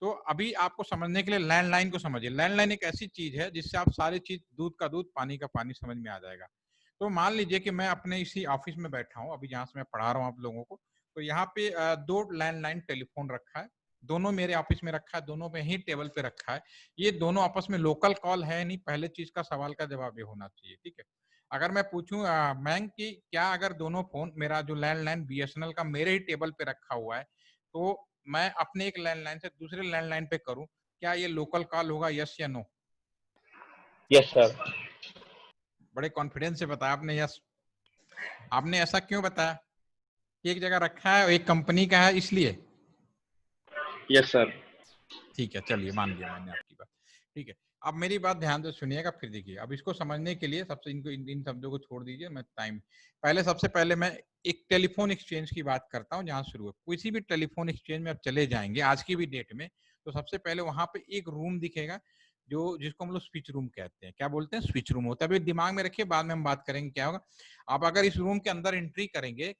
तो अभी आपको समझने के लिए लैंडलाइन को समझिए। लैंडलाइन एक ऐसी चीज है जिससे आप सारी चीज, दूध का दूध पानी का पानी समझ में आ जाएगा। तो मान लीजिए कि मैं अपने इसी ऑफिस में बैठा हूँ अभी, जहाँ से मैं पढ़ा रहा हूँ आप लोगों को, तो यहाँ पे दो लैंडलाइन टेलीफोन रखा है, दोनों मेरे ऑफिस में रखा है, दोनों पे ही टेबल पे रखा है। ये दोनों आपस में लोकल कॉल है नहीं, पहले चीज का सवाल का जवाब ये होना चाहिए। ठीक है, अगर मैं पूछूं मैंग की क्या अगर दोनों फोन, मेरा जो लैंडलाइन बीएसएनएल का मेरे ही टेबल पे रखा हुआ है, तो मैं अपने एक लैंडलाइन से दूसरे लैंडलाइन पे करूं, क्या ये लोकल कॉल होगा, यस या नो? Yes sir. बड़े कॉन्फिडेंस से बताया आपने यस। आपने ऐसा क्यों बताया? एक जगह रखा है, एक कंपनी का है, इसलिए? Yes sir. ठीक है, चलिए मान लिया मैंने आपकी बात। ठीक है, अब मेरी बात ध्यान से सुनिएगा, फिर देखिए। अब इसको समझने के लिए सबसे इनको इन शब्दों को छोड़ दीजिए, मैं टाइम सबसे पहले मैं एक टेलीफोन एक्सचेंज की बात करता हूँ जहाँ शुरू है। किसी भी टेलीफोन एक्सचेंज में आप चले जाएंगे आज की भी डेट में, तो सबसे पहले वहां पे एक रूम दिखेगा जिसको हम लोग स्विच रूम कहते हैं। क्या बोलते हैं? स्विच रूम होता है। अभी दिमाग में रखिए, बाद में हम बात करेंगे क्या होगा। आप अगर इस रूम के अंदर एंट्री करेंगे,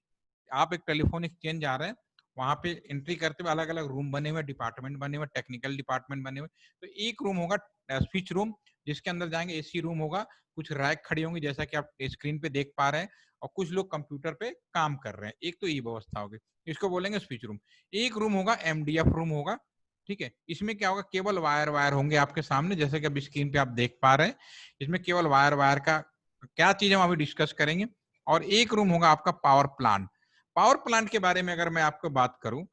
आप एक टेलीफोन एक्सचेंज जा रहे हैं, वहां पे एंट्री करते हुए अलग अलग रूम बने हुए, डिपार्टमेंट बने हुए, टेक्निकल डिपार्टमेंट बने हुए। तो एक रूम होगा स्विच रूम, जिसके अंदर जाएंगे एसी रूम होगा, कुछ रैक खड़ी होंगी जैसा कि आप स्क्रीन पे देख पा रहे हैं, और कुछ लोग कंप्यूटर पे काम कर रहे हैं। एक तो ये व्यवस्था होगी, इसको बोलेंगे स्विच रूम। एक रूम होगा एमडीएफ रूम होगा, ठीक है। इसमें क्या होगा, केवल वायर होंगे आपके सामने, जैसे कि अब स्क्रीन पे आप देख पा रहे हैं। इसमें केवल वायर का क्या चीज हम अभी डिस्कस करेंगे। और एक रूम होगा आपका पावर प्लांट। पावर प्लांट के बारे में अगर मैं आपको बात करूं,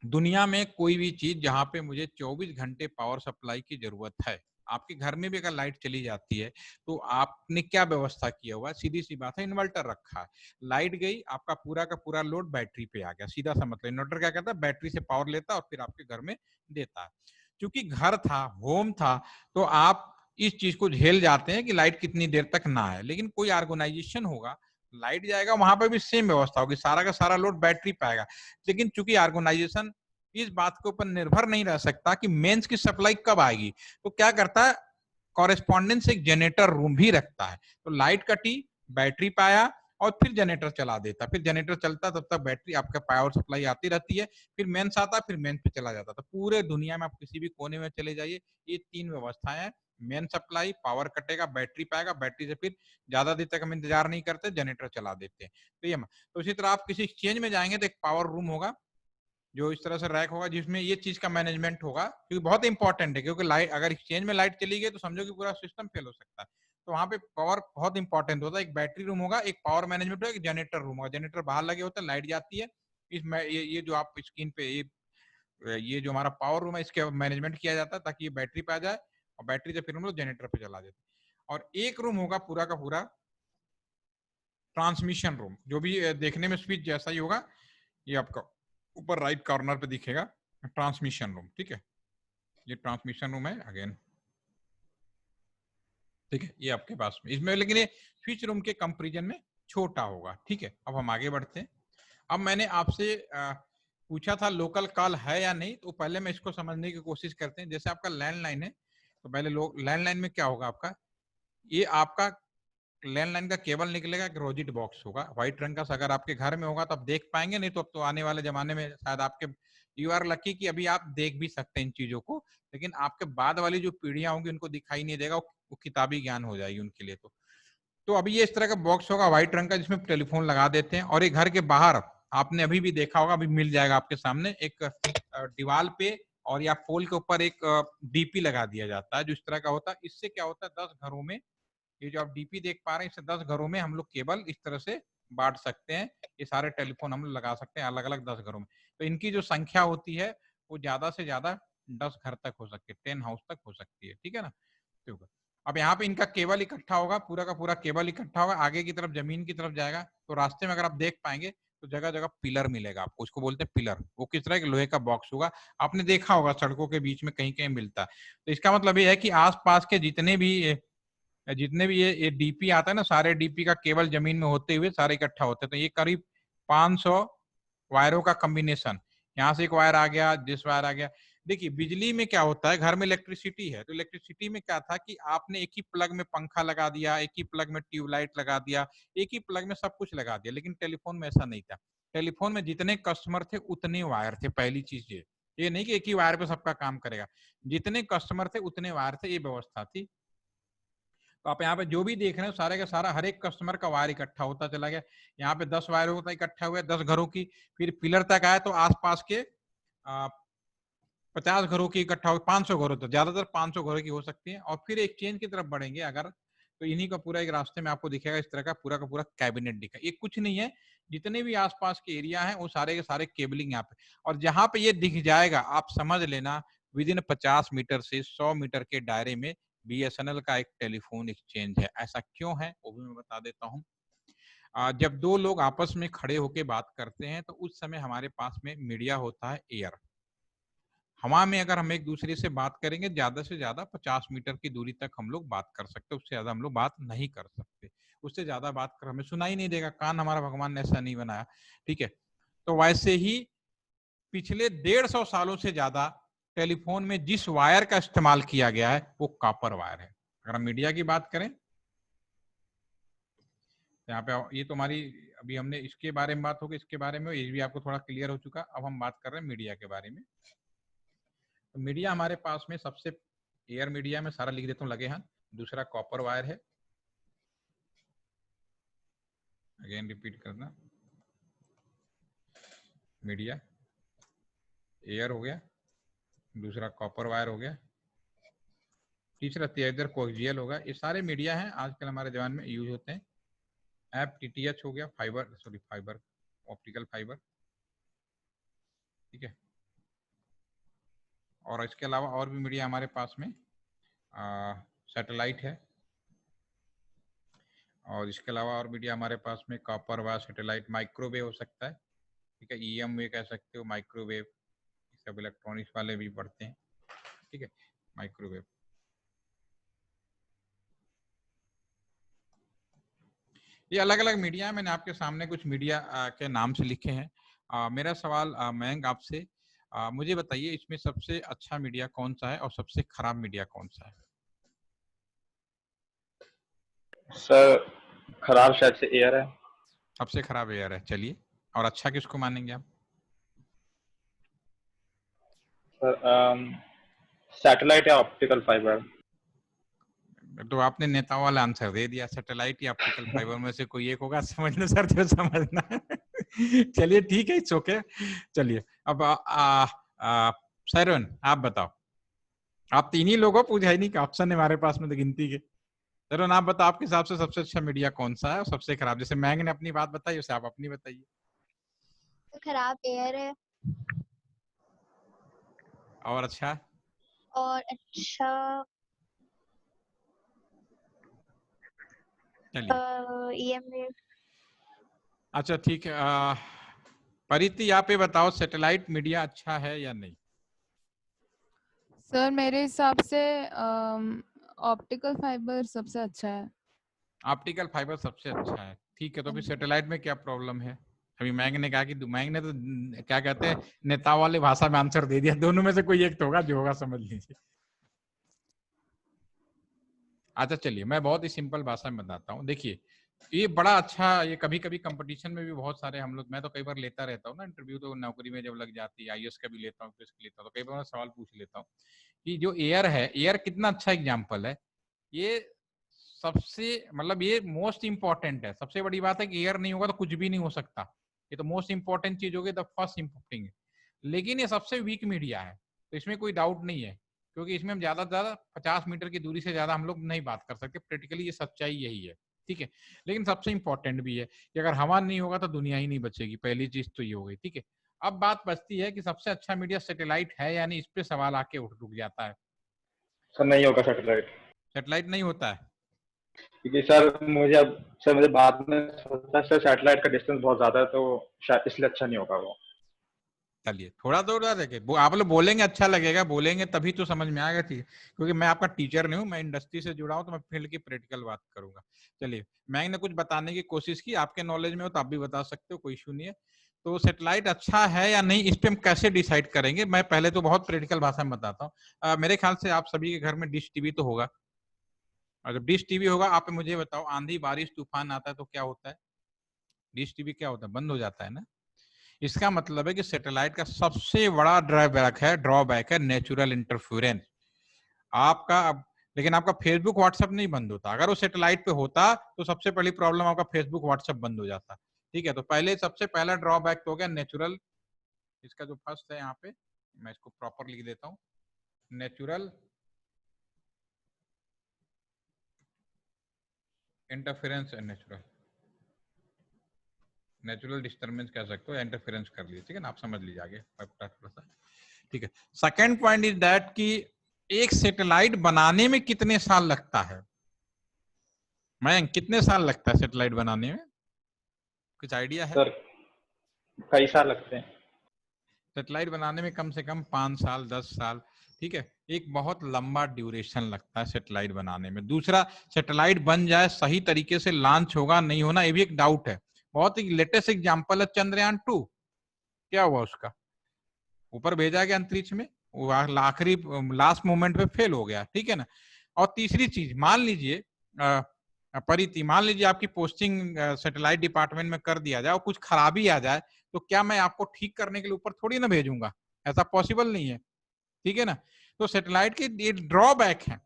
दुनिया में कोई भी चीज जहां पे मुझे 24 घंटे पावर सप्लाई की जरूरत है, आपके घर में भी अगर लाइट चली जाती है तो आपने क्या व्यवस्था किया हुआ है? सीधी सी बात है, इन्वर्टर रखा है। लाइट गई, आपका पूरा का पूरा लोड बैटरी पे आ गया। सीधा सा मतलब इन्वर्टर क्या करता है, बैटरी से पावर लेता है और फिर आपके घर में देता है। क्योंकि घर था, होम था, तो आप इस चीज को झेल जाते हैं कि लाइट कितनी देर तक ना आए। लेकिन कोई ऑर्गेनाइजेशन होगा, लाइट जाएगा, वहां पर भी सेम व्यवस्था होगी, सारा का सारा लोड बैटरी पे आएगा। लेकिन चूंकि ऑर्गेनाइजेशन इस बात के ऊपर निर्भर नहीं रह सकता कि मेंस की सप्लाई कब आएगी, तो क्या करता है, कॉरेस्पॉन्डेंस एक जनरेटर रूम भी रखता है। तो लाइट कटी, बैटरी पाया, और फिर जनरेटर चला देता। फिर जनरेटर चलता, तब तक बैटरी आपका पावर सप्लाई आती रहती है। फिर मेंस आता, फिर मेंस पे चला जाता। तो पूरे दुनिया में आप किसी भी कोने में चले जाइए, ये तीन व्यवस्थाएं हैं। मेन सप्लाई, पावर कटेगा, बैटरी पाएगा, बैटरी से फिर ज्यादा देर तक हम इंतजार नहीं करते, जनरेटर चला देते हैं। तो इसी तरह आप किसी एक्सचेंज में जाएंगे तो एक पावर रूम होगा जो इस तरह से रैक होगा, जिसमें ये चीज का मैनेजमेंट होगा, क्योंकि बहुत इंपॉर्टेंट है। क्योंकि लाइट अगर एक्सचेंज में लाइट चली गई तो समझो कि पूरा सिस्टम फेल हो सकता है। तो वहां पे पावर बहुत इंपॉर्टेंट होता है। एक बैटरी रूम होगा, एक पावर मैनेजमेंट होगा, एक जनरेटर रूम होगा। जनरेटर बाहर लगे होते हैं, लाइट जाती है। ये जो आप स्क्रीन पे ये जो हमारा पावर रूम है, इसके मैनेजमेंट किया जाता है ताकि ये बैटरी पे आ जाए, और बैटरी से फिर हम लोग जनरेटर पे चला देते हैं। और एक रूम होगा पूरा का पूरा ट्रांसमिशन रूम, जो भी देखने में स्विच जैसा ही होगा। ये आपका ऊपर राइट कॉर्नर पे दिखेगा, ट्रांसमिशन रूम, ठीक है। ये ट्रांसमिशन रूम है अगेन, ठीक है। ये आपके पास में इसमें, लेकिन ये स्विच रूम के कंपैरिजन में छोटा होगा, ठीक है। अब हम आगे बढ़ते हैं। अब मैंने आपसे पूछा था लोकल कॉल है या नहीं, तो पहले मैं इसको समझने की कोशिश करते हैं। जैसे आपका लैंडलाइन है, तो पहले लैंडलाइन में क्या होगा आपका, ये आपका लैंडलाइन का केबल निकलेगा, एक रोजिट बॉक्स होगा व्हाइट रंग का। अगर आपके घर में होगा तो आप देख पाएंगे, नहीं तो अब तो आने वाले जमाने में शायद आपके, यू आर लकी कि अभी आप देख भी सकते हैं इन चीजों को। लेकिन आपके बाद वाली जो पीढ़ियां होंगी उनको दिखाई नहीं देगा, वो किताबी ज्ञान हो जाएगी उनके लिए। तो अभी ये इस तरह का बॉक्स होगा व्हाइट रंग का, जिसमें टेलीफोन लगा देते हैं। और एक घर के बाहर आपने अभी भी देखा होगा, अभी मिल जाएगा आपके सामने, एक दीवार पे और या पोल के ऊपर एक डीपी लगा दिया जाता है, जो इस तरह का होता है। इससे क्या होता है, 10 घरों में, ये जो आप डीपी देख पा रहे हैं, इससे 10 घरों में हम लोग केबल इस तरह से बांट सकते हैं। ये सारे टेलीफोन हम लोग लगा सकते हैं अलग अलग 10 घरों में। तो इनकी जो संख्या होती है वो ज्यादा से ज्यादा 10 घर तक हो सकती है, 10 हाउस तक हो सकती है, ठीक है ना। ठीक है। अब यहाँ पे इनका केबल इकट्ठा होगा, पूरा का पूरा केबल इकट्ठा होगा, आगे की तरफ जमीन की तरफ जाएगा। तो रास्ते में अगर आप देख पाएंगे तो जगह जगह पिलर मिलेगा आपको, उसको बोलते हैं पिलर। वो किस तरह के लोहे का बॉक्स होगा, आपने देखा होगा सड़कों के बीच में कहीं कहीं मिलता है। तो इसका मतलब ये है कि आसपास के जितने भी ये डीपी आता है ना, सारे डीपी का केबल जमीन में होते हुए सारे इकट्ठा होते हैं। तो ये करीब 500 वायरों का कॉम्बिनेशन, यहाँ से एक वायर आ गया, जिस वायर आ गया। देखिए बिजली में क्या होता है, घर में इलेक्ट्रिसिटी है, तो इलेक्ट्रिसिटी में क्या था कि आपने एक ही प्लग में पंखा लगा दिया, एक ही प्लग में ट्यूबलाइट लगा दिया, एक ही प्लग में सब कुछ लगा दिया। लेकिन टेलीफोन में ऐसा नहीं था। टेलीफोन में जितने कस्टमर थे उतने वायर थे। पहली चीज ये नहीं कि एक ही वायर पे सबका काम करेगा, जितने कस्टमर थे उतने वायर थे, ये व्यवस्था थी। तो आप यहाँ पे जो भी देख रहे हैं सारे का सारा हर एक कस्टमर का वायर इकट्ठा होता चला गया। यहाँ पे 10 वायर होता इकट्ठा हुए 10 घरों की, फिर पिलर तक आए तो आसपास के 50 घरों की इकट्ठा हो, 500 घरों तक, ज्यादातर 500 घरों की हो सकती है। और फिर एक्सचेंज की तरफ बढ़ेंगे अगर, तो इन्हीं का पूरा एक रास्ते में आपको दिखेगा इस तरह का पूरा कैबिनेट दिखा। ये कुछ नहीं है, जितने भी आसपास के एरिया है वो सारे के सारे केबलिंग यहाँ पे। और जहां पे ये दिख जाएगा आप समझ लेना विद इन 50 मीटर से 100 मीटर के दायरे में बीएसएनएल का एक टेलीफोन एक्सचेंज है। ऐसा क्यों है वो भी मैं बता देता हूँ। जब दो लोग आपस में खड़े होकर बात करते हैं तो उस समय हमारे पास में मीडिया होता है एयर। हवा में अगर हम एक दूसरे से बात करेंगे ज्यादा से ज्यादा 50 मीटर की दूरी तक हम लोग बात कर सकते, उससे ज्यादा हम लोग बात नहीं कर सकते। उससे ज्यादा बात कर हमें सुनाई नहीं देगा, कान हमारा भगवान ने ऐसा नहीं बनाया, ठीक है। तो वैसे ही पिछले 150 सालों से ज्यादा टेलीफोन में जिस वायर का इस्तेमाल किया गया है वो कॉपर वायर है। अगर हम मीडिया की बात करें, यहाँ पे ये तो हमारी अभी हमने इसके बारे में बात होगी, इसके बारे में ये भी आपको थोड़ा क्लियर हो चुका। अब हम बात कर रहे हैं मीडिया के बारे में। तो मीडिया हमारे पास में सबसे एयर मीडिया में सारा लिख देता हूँ लगे हाथ, दूसरा कॉपर वायर है, अगेन रिपीट करना, मीडिया एयर हो गया, दूसरा कॉपर वायर हो गया, तीसरा इधर कोएक्सियल होगा। ये सारे मीडिया हैं आजकल हमारे जवान में यूज होते हैं। FTTH हो गया, फाइबर ऑप्टिकल फाइबर, ठीक है। और इसके अलावा और भी मीडिया हमारे पास में सैटेलाइट है, और इसके अलावा और मीडिया हमारे पास में कॉपर वायर, सैटेलाइट, माइक्रोवेव हो सकता है, ठीक है, EM वे कह सकते हो, माइक्रोवेव, सब इलेक्ट्रॉनिक्स वाले भी पढ़ते हैं, ठीक है, माइक्रोवेव। ये अलग अलग मीडिया है, मैंने आपके सामने कुछ मीडिया के नाम से लिखे हैं। मेरा सवाल मयंक आपसे, मुझे बताइए इसमें सबसे अच्छा मीडिया कौन सा है और सबसे खराब मीडिया कौन सा है? सर खराब शायद से एयर है। सबसे खराब एयर है, चलिए। और अच्छा किसको मानेंगे आप? सर सैटेलाइट या ऑप्टिकल फाइबर। तो आपने नेता वाला आंसर दे दिया, सैटेलाइट या ऑप्टिकल फाइबर में से कोई एक होगा, समझना सर जो समझना है। चलिए ठीक है, इट्स ओके। चलिए अब सैरवन आप बताओ, आप तीन ही लोगों पूछा ही नहीं, ऑप्शन है हमारे पास में तो गिनती के। सैरवन आप बताओ, आपके हिसाब से सबसे अच्छा मीडिया कौन सा है और सबसे खराब? जैसे मैंग ने अपनी बात बताई, उसे आप अपनी बताइए। तो खराब एयर है। और अच्छा? और अच्छा चलिए EM वेव। अच्छा ठीक है। परिति आप ये बताओ, सैटेलाइट मीडिया अच्छा है या नहीं? सर मेरे हिसाब से ऑप्टिकल फाइबर सबसे अच्छा है। ऑप्टिकल फाइबर सबसे अच्छा है, ठीक है। तो अभी सैटेलाइट में क्या प्रॉब्लम है? अभी मैंग ने कहा कि मैंग ने तो क्या कहते हैं नेता वाले भाषा में आंसर दे दिया, दोनों में से कोई एक तो होगा, जो होगा समझ लीजिए। अच्छा चलिए मैं बहुत ही सिंपल भाषा में बताता हूँ। देखिए ये बड़ा अच्छा, ये कभी कभी कंपटीशन में भी बहुत सारे हम लोग, मैं तो कई बार लेता रहता हूँ ना इंटरव्यू, तो नौकरी में जब लग जाती है, IAS का भी लेता हूँ, लेता हूँ, तो कई बार मैं सवाल पूछ लेता हूँ कि जो एयर है, एयर कितना अच्छा एग्जाम्पल है। ये सबसे मतलब ये मोस्ट इंपॉर्टेंट है। सबसे बड़ी बात है कि एयर नहीं होगा तो कुछ भी नहीं हो सकता, ये तो मोस्ट इंपॉर्टेंट चीज होगी, द फर्स्ट इंपॉर्टेंट। लेकिन ये सबसे वीक मीडिया है, तो इसमें कोई डाउट नहीं है, क्योंकि इसमें हम ज्यादा से ज्यादा 50 मीटर की दूरी से ज्यादा हम लोग नहीं बात कर सकते, प्रैक्टिकली ये सच्चाई यही है, ठीक है। लेकिन सबसे इंपॉर्टेंट भी है कि अगर हवा नहीं होगा तो दुनिया ही नहीं बचेगी, पहली चीज तो ये हो गई, ठीक है। अब बात बचती है कि सबसे अच्छा मीडिया सैटेलाइट है या नहीं, इस पे सवाल आके रुक जाता है। सर नहीं होगा सैटेलाइट। सैटेलाइट नहीं होता है क्योंकि सर मुझे बाद में सोचा सर सैटेलाइट का डिस्टेंस बहुत ज्यादा है, तो शायद इसलिए अच्छा नहीं होगा वो। चलिए थोड़ा थोड़ा देखे, आप लोग बोलेंगे अच्छा लगेगा, बोलेंगे तभी तो समझ में आएगा, ठीक है। क्योंकि मैं आपका टीचर नहीं हूँ, मैं इंडस्ट्री से जुड़ा हूँ, तो मैं फील्ड की प्रैक्टिकल बात करूंगा। चलिए मैंने कुछ बताने की कोशिश की, आपके नॉलेज में हो तो आप भी बता सकते हो, कोई इशू नहीं है। तो सैटेलाइट अच्छा है या नहीं, इस पे हम कैसे डिसाइड करेंगे? मैं पहले तो बहुत प्रैक्टिकल भाषा में बताता हूँ। मेरे ख्याल से आप सभी के घर में डिश टीवी तो होगा, और जब डिश टीवी होगा, आप मुझे बताओ आंधी बारिश तूफान आता है तो क्या होता है? डिश टीवी क्या होता है? बंद हो जाता है ना। इसका मतलब है कि सैटेलाइट का सबसे बड़ा ड्रॉबैक है नेचुरल इंटरफेरेंस। आपका अब लेकिन आपका फेसबुक व्हाट्सएप नहीं बंद होता। अगर वो सैटेलाइट पे होता तो सबसे पहली प्रॉब्लम आपका फेसबुक व्हाट्सएप बंद हो जाता, ठीक है। तो पहले सबसे पहला ड्रॉबैक तो हो गया नेचुरल, इसका जो फर्स्ट है यहाँ पे मैं इसको प्रॉपर लिख देता हूँ, नेचुरल इंटरफेरेंस है, नेचुरल डिस्टर्बेंस कह सकते हो, इंटरफेरेंस कर लीजिए, ठीक है ना, आप समझ लीजिए आगे थोड़ा सा, ठीक है। सेकंड पॉइंट इज दैट कि एक सैटेलाइट बनाने में कितने साल लगता है? मैं कितने साल लगता है सैटेलाइट बनाने में, कुछ आइडिया है? सर कई साल लगते हैं। सैटेलाइट बनाने में कम से कम 5 साल 10 साल, ठीक है, एक बहुत लंबा ड्यूरेशन लगता है सैटेलाइट बनाने में। दूसरा, सैटेलाइट बन जाए सही तरीके से लॉन्च होगा नहीं होना ये भी एक डाउट है। बहुत ही लेटेस्ट एग्जांपल है चंद्रयान 2, क्या हुआ उसका, ऊपर भेजा गया अंतरिक्ष में, वो आखिरी लास्ट मोमेंट पे फेल हो गया, ठीक है ना। और तीसरी चीज, मान लीजिए परिधि, मान लीजिए आपकी पोस्टिंग सैटेलाइट डिपार्टमेंट में कर दिया जाए और कुछ खराबी आ जाए, तो क्या मैं आपको ठीक करने के लिए ऊपर थोड़ी ना भेजूंगा, ऐसा पॉसिबल नहीं है, ठीक है ना। तो सैटेलाइट के ये ड्रॉबैक है।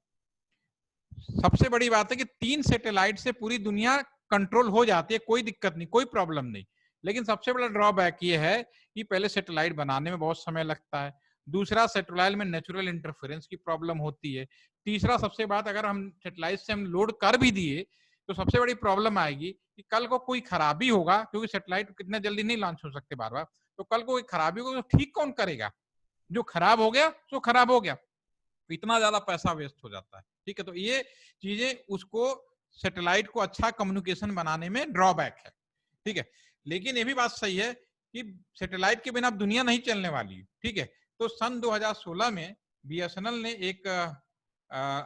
सबसे बड़ी बात है कि 3 सैटेलाइट से पूरी दुनिया कंट्रोल हो जाती है, कोई दिक्कत नहीं, कोई प्रॉब्लम नहीं। लेकिन सबसे बड़ा ड्रॉबैक ये है कि पहले सैटेलाइट बनाने में बहुत समय लगता है, दूसरा सैटेलाइट में नेचुरल इंटरफेरेंस की प्रॉब्लम होती है, तीसरा सबसे बात, अगर हम सैटेलाइट से हम लोड कर भी दिए तो सबसे बड़ी प्रॉब्लम आएगी कि कल को कोई खराबी होगा, क्योंकि सैटेलाइट कितने जल्दी नहीं लॉन्च हो सकते बार बार, तो कल को कोई खराबी होगा तो ठीक कौन करेगा, जो खराब हो गया तो खराब हो गया, इतना ज्यादा पैसा वेस्ट हो जाता है, ठीक है। तो ये चीजें उसको, सैटेलाइट को अच्छा कम्युनिकेशन बनाने में ड्रॉबैक है, ठीक है। लेकिन ये भी बात सही है कि सैटेलाइट के बिना दुनिया नहीं चलने वाली, ठीक है। तो सन 2016 में बीएसएनएल ने एक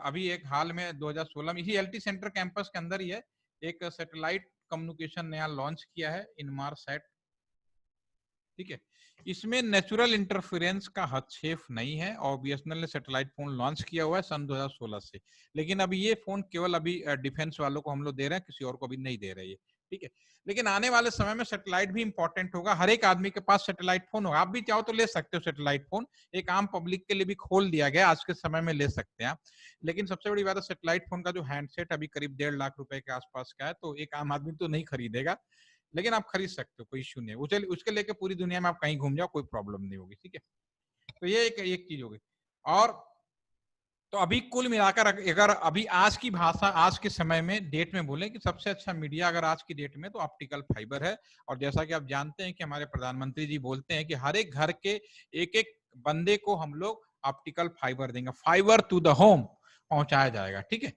अभी एक हाल में 2016 में इसी एलटी सेंटर कैंपस के अंदर ही है, एक सैटेलाइट कम्युनिकेशन नया लॉन्च किया है, इनमारसैट, ठीक है। इसमें नेचुरल इंटरफेरेंस का हस्तक्षेप नहीं है और बीएसएनएल ने सैटेलाइट फोन लॉन्च किया हुआ है सन 2016 से, लेकिन अभी ये फोन केवल अभी डिफेंस वालों को हम लोग दे रहे हैं, किसी और को अभी नहीं दे रहे हैं, ठीक है। लेकिन आने वाले समय में सैटेलाइट भी इंपॉर्टेंट होगा, हर एक आदमी के पास सैटेलाइट फोन होगा, आप भी चाहो तो ले सकते हो सैटेलाइट फोन, एक आम पब्लिक के लिए भी खोल दिया गया, आज के समय में ले सकते हैं आप। लेकिन सबसे बड़ी बात है, सैटेलाइट फोन का जो हैंडसेट अभी करीब 1.5 लाख रुपए के आसपास का है, तो एक आम आदमी तो नहीं खरीदेगा, लेकिन आप खरीद सकते हो, कोई इश्यू नहीं है, उसके लेके पूरी दुनिया में आप कहीं घूम जाओ, कोई प्रॉब्लम नहीं होगी, ठीक है। तो ये एक चीज होगी। और तो अभी कुल मिलाकर अगर अभी आज की भाषा, आज के समय में डेट में बोले कि सबसे अच्छा मीडिया अगर आज की डेट में तो ऑप्टिकल फाइबर है। और जैसा कि आप जानते हैं कि हमारे प्रधानमंत्री जी बोलते हैं कि हर एक घर के एक एक बंदे को हम लोग ऑप्टिकल फाइबर देंगे, फाइबर टू द होम पहुंचाया जाएगा, ठीक है।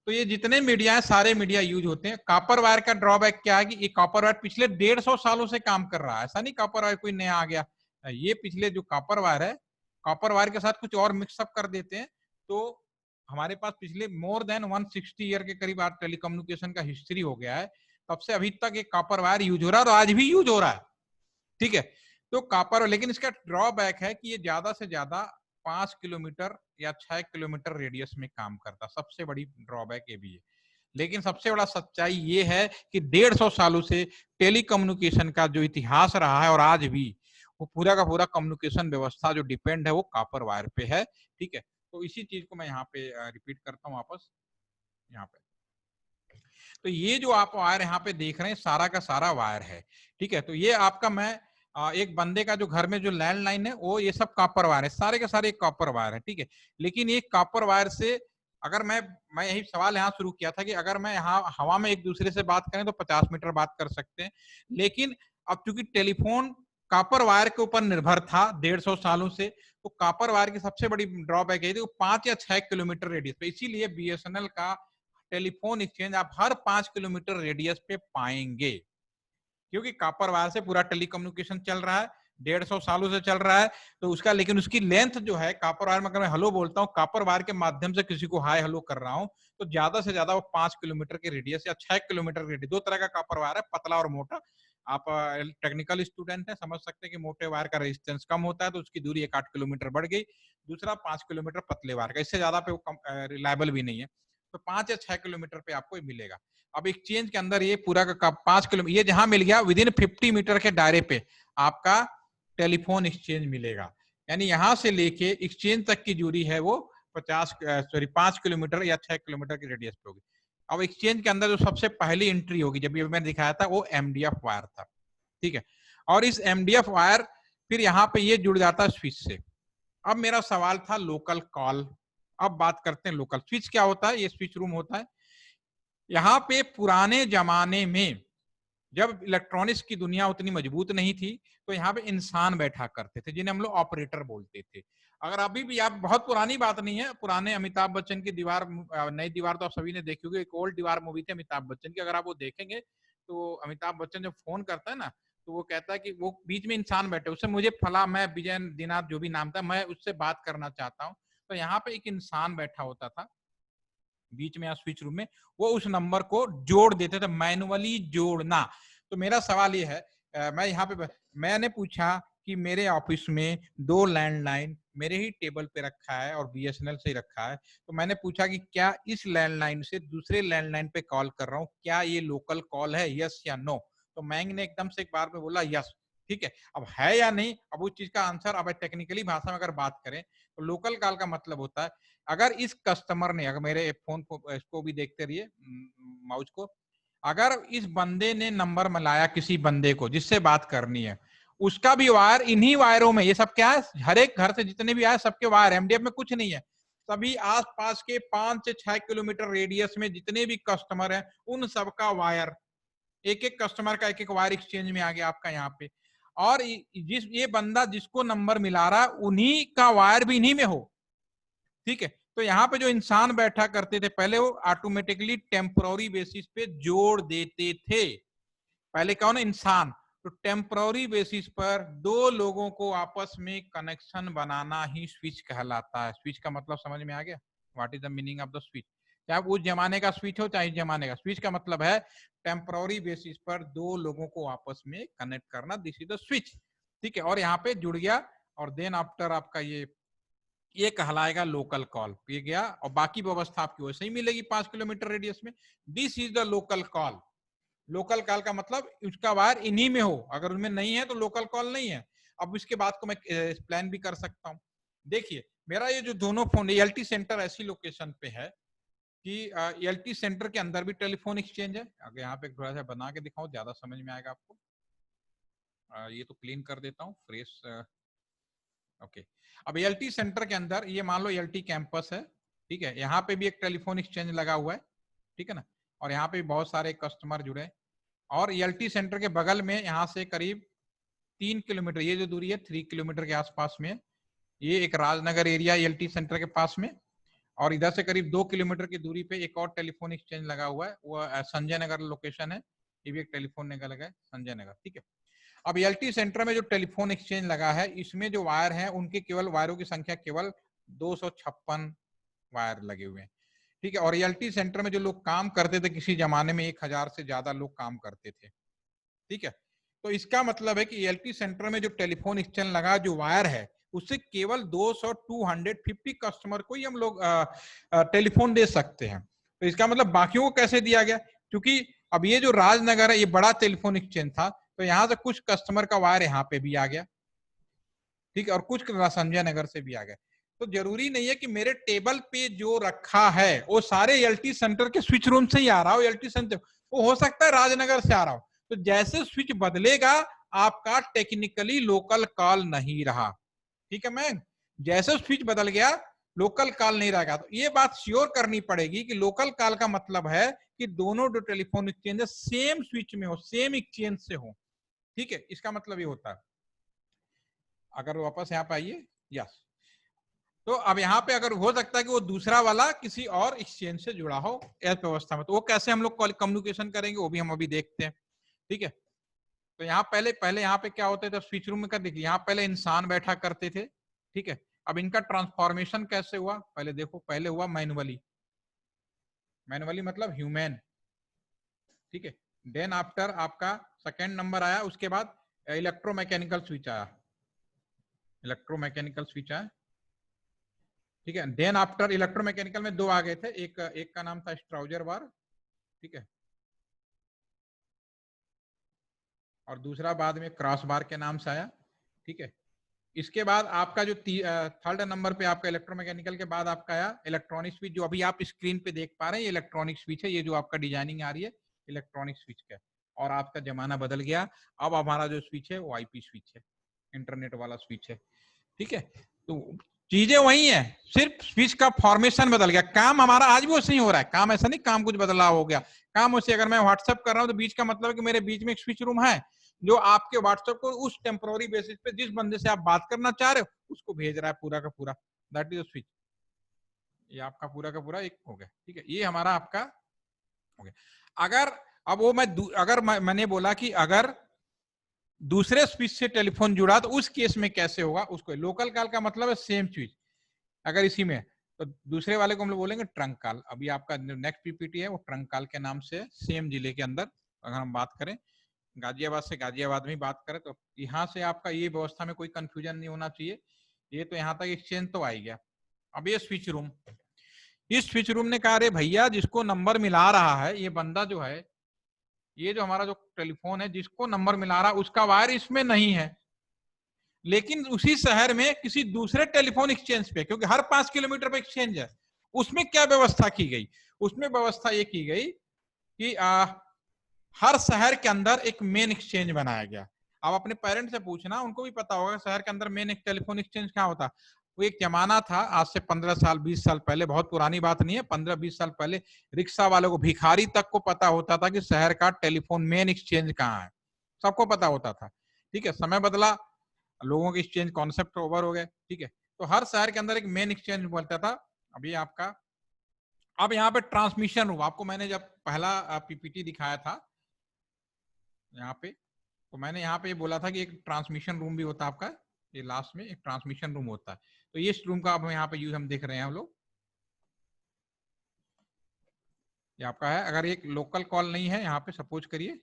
तो ये जितने मीडिया है सारे मीडिया यूज होते हैं। कॉपर वायर का ड्रॉबैक क्या है कि ये कॉपर वायर पिछले 150 सालों से काम कर रहा है, ऐसा नहीं कॉपर वायर कोई नया आ गया, ये पिछले जो कॉपर वायर है, कॉपर वायर के साथ कुछ और मिक्सअप कर देते हैं, तो हमारे पास पिछले मोर देन 160 ईयर के करीब आज टेलीकम्युनिकेशन का हिस्ट्री हो गया है, तब से अभी तक एक कॉपर वायर यूज हो रहा है और आज भी यूज हो रहा है, ठीक है। तो कॉपर, लेकिन इसका ड्रॉबैक है कि ये ज्यादा से ज्यादा 5 किलोमीटर या 6 किलोमीटर रेडियस में काम करता, सबसे बड़ी ड्रॉबैक ये भी है। लेकिन सबसे बड़ा सच्चाई ये है कि 150 सालों से टेलीकम्युनिकेशन का जो इतिहास रहा है और आज भी वो पूरा का पूरा कम्युनिकेशन व्यवस्था जो डिपेंड है वो कॉपर वायर पे है, ठीक है। तो इसी चीज को मैं यहाँ पे रिपीट करता हूँ वापस यहाँ पे। तो ये जो आप वायर यहाँ पे देख रहे हैं सारा का सारा वायर है, ठीक है। तो ये आपका, मैं एक बंदे का जो घर में जो लैंडलाइन है वो ये सब कॉपर वायर है, सारे के सारे कॉपर वायर है, ठीक है। लेकिन ये कॉपर वायर से अगर मैं यही सवाल यहाँ शुरू किया था कि अगर मैं यहाँ हवा में एक दूसरे से बात करें तो 50 मीटर बात कर सकते हैं, लेकिन अब चूंकि टेलीफोन कॉपर वायर के ऊपर निर्भर था 150 सालों से, तो कॉपर वायर की सबसे बड़ी ड्रॉबैक है 5 या 6 किलोमीटर रेडियस पे, इसीलिए बीएसएनएल का टेलीफोन एक्सचेंज आप हर 5 किलोमीटर रेडियस पे पाएंगे, क्योंकि कॉपर वायर से पूरा टेलीकम्युनिकेशन चल रहा है, 150 सालों से चल रहा है। तो उसका, लेकिन उसकी लेंथ जो है कॉपर वायर में, अगर मैं हेलो बोलता हूँ कॉपर वायर के माध्यम से किसी को हाय हेलो कर रहा हूँ, तो ज्यादा से ज्यादा वो 5 किलोमीटर के रेडियस या 6 किलोमीटर रेडियस, दो तरह का कॉपर वायर है, पतला और मोटा। आप टेक्निकल स्टूडेंट है, समझ सकते हैं कि मोटे वायर का रेजिस्टेंस कम होता है, तो उसकी दूरी 1-8 किलोमीटर बढ़ गई। दूसरा 5 किलोमीटर पतले वायर का, इससे ज्यादा पे वो रिलायबल भी नहीं है, तो 5 या 6 किलोमीटर पे आपको मिलेगा। अब एक्सचेंज के अंदर ये पूरा का 5 किलोमीटर, ये जहां मिल गया विदिन 50 मीटर के दायरे पे आपका टेलीफोन एक्सचेंज मिलेगा, यानी यहां से लेके एक्सचेंज तक की दूरी है वो 5 किलोमीटर या 6 किलोमीटर की रेडियस पे होगी। अब एक्सचेंज के अंदर जो सबसे पहली एंट्री होगी, जब ये मैंने दिखाया था, वो एमडीएफ वायर था, ठीक है। और इस एमडीएफ वायर फिर यहाँ पे ये जुड़ जाता है स्विच से। अब मेरा सवाल था लोकल कॉल, अब बात करते हैं लोकल स्विच क्या होता है। ये स्विच रूम होता है। यहाँ पे पुराने जमाने में जब इलेक्ट्रॉनिक्स की दुनिया उतनी मजबूत नहीं थी, तो यहाँ पे इंसान बैठा करते थे, जिन्हें हम लोग ऑपरेटर बोलते थे। अगर अभी भी, आप, बहुत पुरानी बात नहीं है, पुराने अमिताभ बच्चन की दीवार, नई दीवार तो आप सभी ने देखी होगी, एक ओल्ड दीवार मूवी थी अमिताभ बच्चन की, अगर आप वो देखेंगे तो अमिताभ बच्चन जब फोन करता है ना, तो वो कहता है कि वो बीच में इंसान बैठे, उससे मुझे फला, मैं विजय दिनाथ जो भी नाम था, मैं उससे बात करना चाहता हूँ। तो यहाँ पे एक इंसान बैठा होता था बीच में या स्विच रूम में, वो उस नंबर को जोड़ देते थे, मैनुअली जोड़ना। तो मेरा सवाल ये है, मैं यहाँ पे मैंने पूछा कि मेरे ऑफिस में 2 लैंडलाइन मेरे ही टेबल पे रखा है और बीएसएनएल से ही रखा है, तो मैंने पूछा कि क्या इस लैंडलाइन से दूसरे लैंडलाइन पे कॉल कर रहा हूँ, क्या ये लोकल कॉल है, यस या नो? तो मैंग ने एकदम से एक बार में बोला यस। ठीक है, अब है या नहीं, अब उस चीज का आंसर, अब टेक्निकली भाषा में अगर बात करें तो लोकल कॉल का मतलब होता है, अगर इस कस्टमर ने, अगर मेरे फोन को इसको भी देखते रहिए माउस को, अगर इस बंदे ने नंबर मिलाया किसी बंदे को जिससे बात करनी है, उसका भी वायर इन्हीं वायरों में, ये सब क्या है, हर एक घर से जितने भी आए सबके वायर, एमडीएफ में कुछ नहीं है, सभी आसपास के 5 से 6 किलोमीटर रेडियस में जितने भी कस्टमर हैं उन सबका वायर, एक एक कस्टमर का एक एक वायर एक्सचेंज में आ गया आपका यहाँ पे। और जिस ये बंदा जिसको नंबर मिला रहा है उन्हीं का वायर भी इन्हीं में हो। ठीक है, तो यहाँ पे जो इंसान बैठा करते थे पहले, वो ऑटोमेटिकली टेम्पोररी बेसिस पे जोड़ देते थे। पहले कौन, इंसान। तो टेम्पोररी बेसिस पर 2 लोगों को आपस में कनेक्शन बनाना ही स्विच कहलाता है। स्विच का मतलब समझ में आ गया, what is the meaning of the switch? चाहे उस जमाने का स्विच हो चाहे इस जमाने का, स्विच का मतलब है टेम्पोररी बेसिस पर 2 लोगों को आपस में कनेक्ट करना, दिस इज द स्विच। ठीक है, और यहाँ पे जुड़ गया, और देन आफ्टर आपका ये कहलाएगा लोकल कॉल। ये गया, और बाकी व्यवस्था आपकी वैसे ही मिलेगी 5 किलोमीटर रेडियस में। This is the local call. Local call का मतलब उसका वायर इन्हीं में हो, अगर उनमें नहीं है तो लोकल कॉल नहीं है। अब इसके बाद को मैं एक्सप्लेन भी कर सकता हूँ। देखिए, मेरा ये जो दोनों फोन, एलटी सेंटर ऐसी लोकेशन पे है कि एलटी सेंटर के अंदर भी टेलीफोन एक्सचेंज है। अगर यहाँ पे थोड़ा सा बना के दिखाऊं, ज्यादा समझ में आएगा आपको। ये तो क्लीन कर देता हूँ, फ्रेश। ओके, अब एलटी सेंटर के अंदर ये मान लो एलटी कैंपस है। ठीक है, यहाँ पे भी एक टेलीफोन एक्सचेंज लगा हुआ है, ठीक है ना, और यहाँ पे भी बहुत सारे कस्टमर जुड़े। और एलटी सेंटर के बगल में यहाँ से करीब 3 किलोमीटर, ये जो दूरी है 3 किलोमीटर के आसपास में, ये एक राजनगर एरिया एलटी सेंटर के पास में। और इधर से करीब 2 किलोमीटर की दूरी पे एक और टेलीफोन एक्सचेंज लगा हुआ है, वो संजय नगर लोकेशन है, ये भी एक टेलीफोन नगर लगा है, संजय नगर। ठीक है, अब एलटी सेंटर में जो टेलीफोन एक्सचेंज लगा है, इसमें जो वायर है उनके केवल वायरों की संख्या केवल 256 वायर लगे हुए हैं। ठीक है, और एलटी सेंटर में जो लोग काम करते थे किसी जमाने में 1000 से ज्यादा लोग काम करते थे। ठीक है, तो इसका मतलब है कि एलटी सेंटर में जो टेलीफोन एक्सचेंज लगा, जो वायर है उससे केवल 250 कस्टमर को ही हम लोग टेलीफोन दे सकते हैं। तो इसका मतलब बाकियों को कैसे दिया गया, क्योंकि अब ये जो राजनगर है ये बड़ा टेलीफोन एक्सचेंज था, तो यहां से कुछ कस्टमर का वायर यहाँ पे भी आ गया। ठीक है, और कुछ संजय नगर से भी आ गया। तो जरूरी नहीं है कि मेरे टेबल पे जो रखा है वो सारे एलटी सेंटर के स्विच रूम से ही आ रहा हो, एलटी सेंटर, वो हो सकता है राजनगर से आ रहा हो। तो जैसे स्विच बदलेगा आपका टेक्निकली लोकल कॉल नहीं रहा। ठीक है मैम, जैसे स्विच बदल गया लोकल कॉल नहीं रहेगा। तो ये बात श्योर करनी पड़ेगी कि लोकल कॉल का मतलब है कि दोनों जो टेलीफोन एक्सचेंज सेम स्विच में हो, सेम एक्सचेंज से हो। ठीक है, इसका मतलब ये होता है। अगर वापस यहाँ पे आइए, यस, तो अब यहाँ पे अगर हो सकता है कि वो दूसरा वाला किसी और एक्सचेंज से जुड़ा हो ऐप व्यवस्था में, तो वो कैसे हम लोग कम्युनिकेशन करेंगे वो भी हम अभी देखते हैं। ठीक है, तो यहाँ पहले यहाँ पे क्या होता है, स्विच रूम में कर देखिए, यहाँ पहले इंसान बैठा करते थे। ठीक है, अब इनका ट्रांसफॉर्मेशन कैसे हुआ पहले देखो, पहले हुआ मैनुअली, मैनुअली मतलब ह्यूमन। ठीक है, देन आफ्टर आपका सेकेंड नंबर आया, उसके बाद इलेक्ट्रोमैकेनिकल स्विच आया, इलेक्ट्रोमैकेनिकल स्विच आया। ठीक है, देन आफ्टर इलेक्ट्रोमैकेनिकल में 2 आ गए थे, एक का नाम था स्ट्राउजर बार। ठीक है, और दूसरा बाद में क्रॉस बार के नाम से आया। ठीक है, इसके बाद आपका जो थर्ड नंबर पे आपका इलेक्ट्रोमैकेनिकल के बाद आपका आया इलेक्ट्रॉनिक स्विच, जो अभी आप स्क्रीन पे देख पा रहे हैं, ये इलेक्ट्रॉनिक स्विच है, ये जो आपका डिजाइनिंग आ रही है इलेक्ट्रॉनिक स्विच का। और आपका जमाना बदल गया, अब हमारा जो स्विच है वो आईपी स्विच है, इंटरनेट वाला स्विच है। ठीक है, तो चीजें वही है, सिर्फ स्विच का फॉर्मेशन बदल गया, काम हमारा आज भी वैसे ही हो रहा है। काम ऐसा नहीं काम कुछ बदलाव हो गया, काम वैसे। अगर मैं व्हाट्सएप कर रहा हूँ तो बीच का मतलब है कि मेरे बीच में एक स्विच रूम है जो आपके व्हाट्सएप को उस टेम्पोररी बेसिस पे जिस बंदे से आप बात करना चाह रहे हो उसको भेज रहा है पूरा का पूरा, दैट इज स्विच। ये आपका पूरा का पूरा एक हो गया। ठीक है, ये हमारा आपका हो गया। अगर अब वो मैंने बोला कि अगर दूसरे स्विच से टेलीफोन जुड़ा तो उस केस में कैसे होगा उसको। लोकल कॉल का मतलब है सेम स्विच, अगर इसी में तो दूसरे वाले को हम लोग बोलेंगे ट्रंक कॉल। अभी आपका नेक्स्ट पीपीटी है वो ट्रंक कॉल के नाम से, सेम जिले के अंदर अगर हम बात करें, गाजियाबाद से गाजियाबाद में बात करें तो यहाँ से आपका ये व्यवस्था में कोई कंफ्यूजन नहीं होना चाहिए। ये तो यहाँ तक एक्सचेंज तो आ ही गया। अब ये स्विच रूम, इस स्विच रूम ने कहा अरे भैया जिसको नंबर मिला रहा है ये बंदा जो है, ये जो हमारा जो टेलीफोन है जिसको नंबर मिला रहा है उसका वायर इसमें नहीं है, लेकिन उसी शहर में किसी दूसरे टेलीफोन एक्सचेंज पे, क्योंकि हर 5 किलोमीटर पे एक्सचेंज है, उसमें क्या व्यवस्था की गई, उसमें व्यवस्था ये की गई कि हर शहर के अंदर एक मेन एक्सचेंज बनाया गया। अब अपने पेरेंट्स से पूछना, उनको भी पता होगा शहर के अंदर मेन एक टेलीफोन एक्सचेंज कहाँ होता। वो एक जमाना था आज से 15 साल 20 साल पहले, बहुत पुरानी बात नहीं है, 15-20 साल पहले रिक्शा वालों को, भिखारी तक को पता होता था कि शहर का टेलीफोन मेन एक्सचेंज कहाँ है, सबको पता होता था। ठीक है, समय बदला, लोगों के एक्सचेंज कॉन्सेप्ट ओवर हो गए। ठीक है, तो हर शहर के अंदर एक मेन एक्सचेंज बोलता था। अभी आपका अब यहाँ पे ट्रांसमिशन रूम, आपको मैंने जब पहला पीपीटी दिखाया था यहाँ पे, तो मैंने यहाँ पे बोला था कि एक ट्रांसमिशन रूम भी होता है आपका, ये लास्ट में एक ट्रांसमिशन रूम होता है। तो ये रूम का अब यहाँ पे यूज हम देख रहे हैं हम लोग, ये आपका है। अगर एक लोकल कॉल नहीं है यहाँ पे सपोज करिए,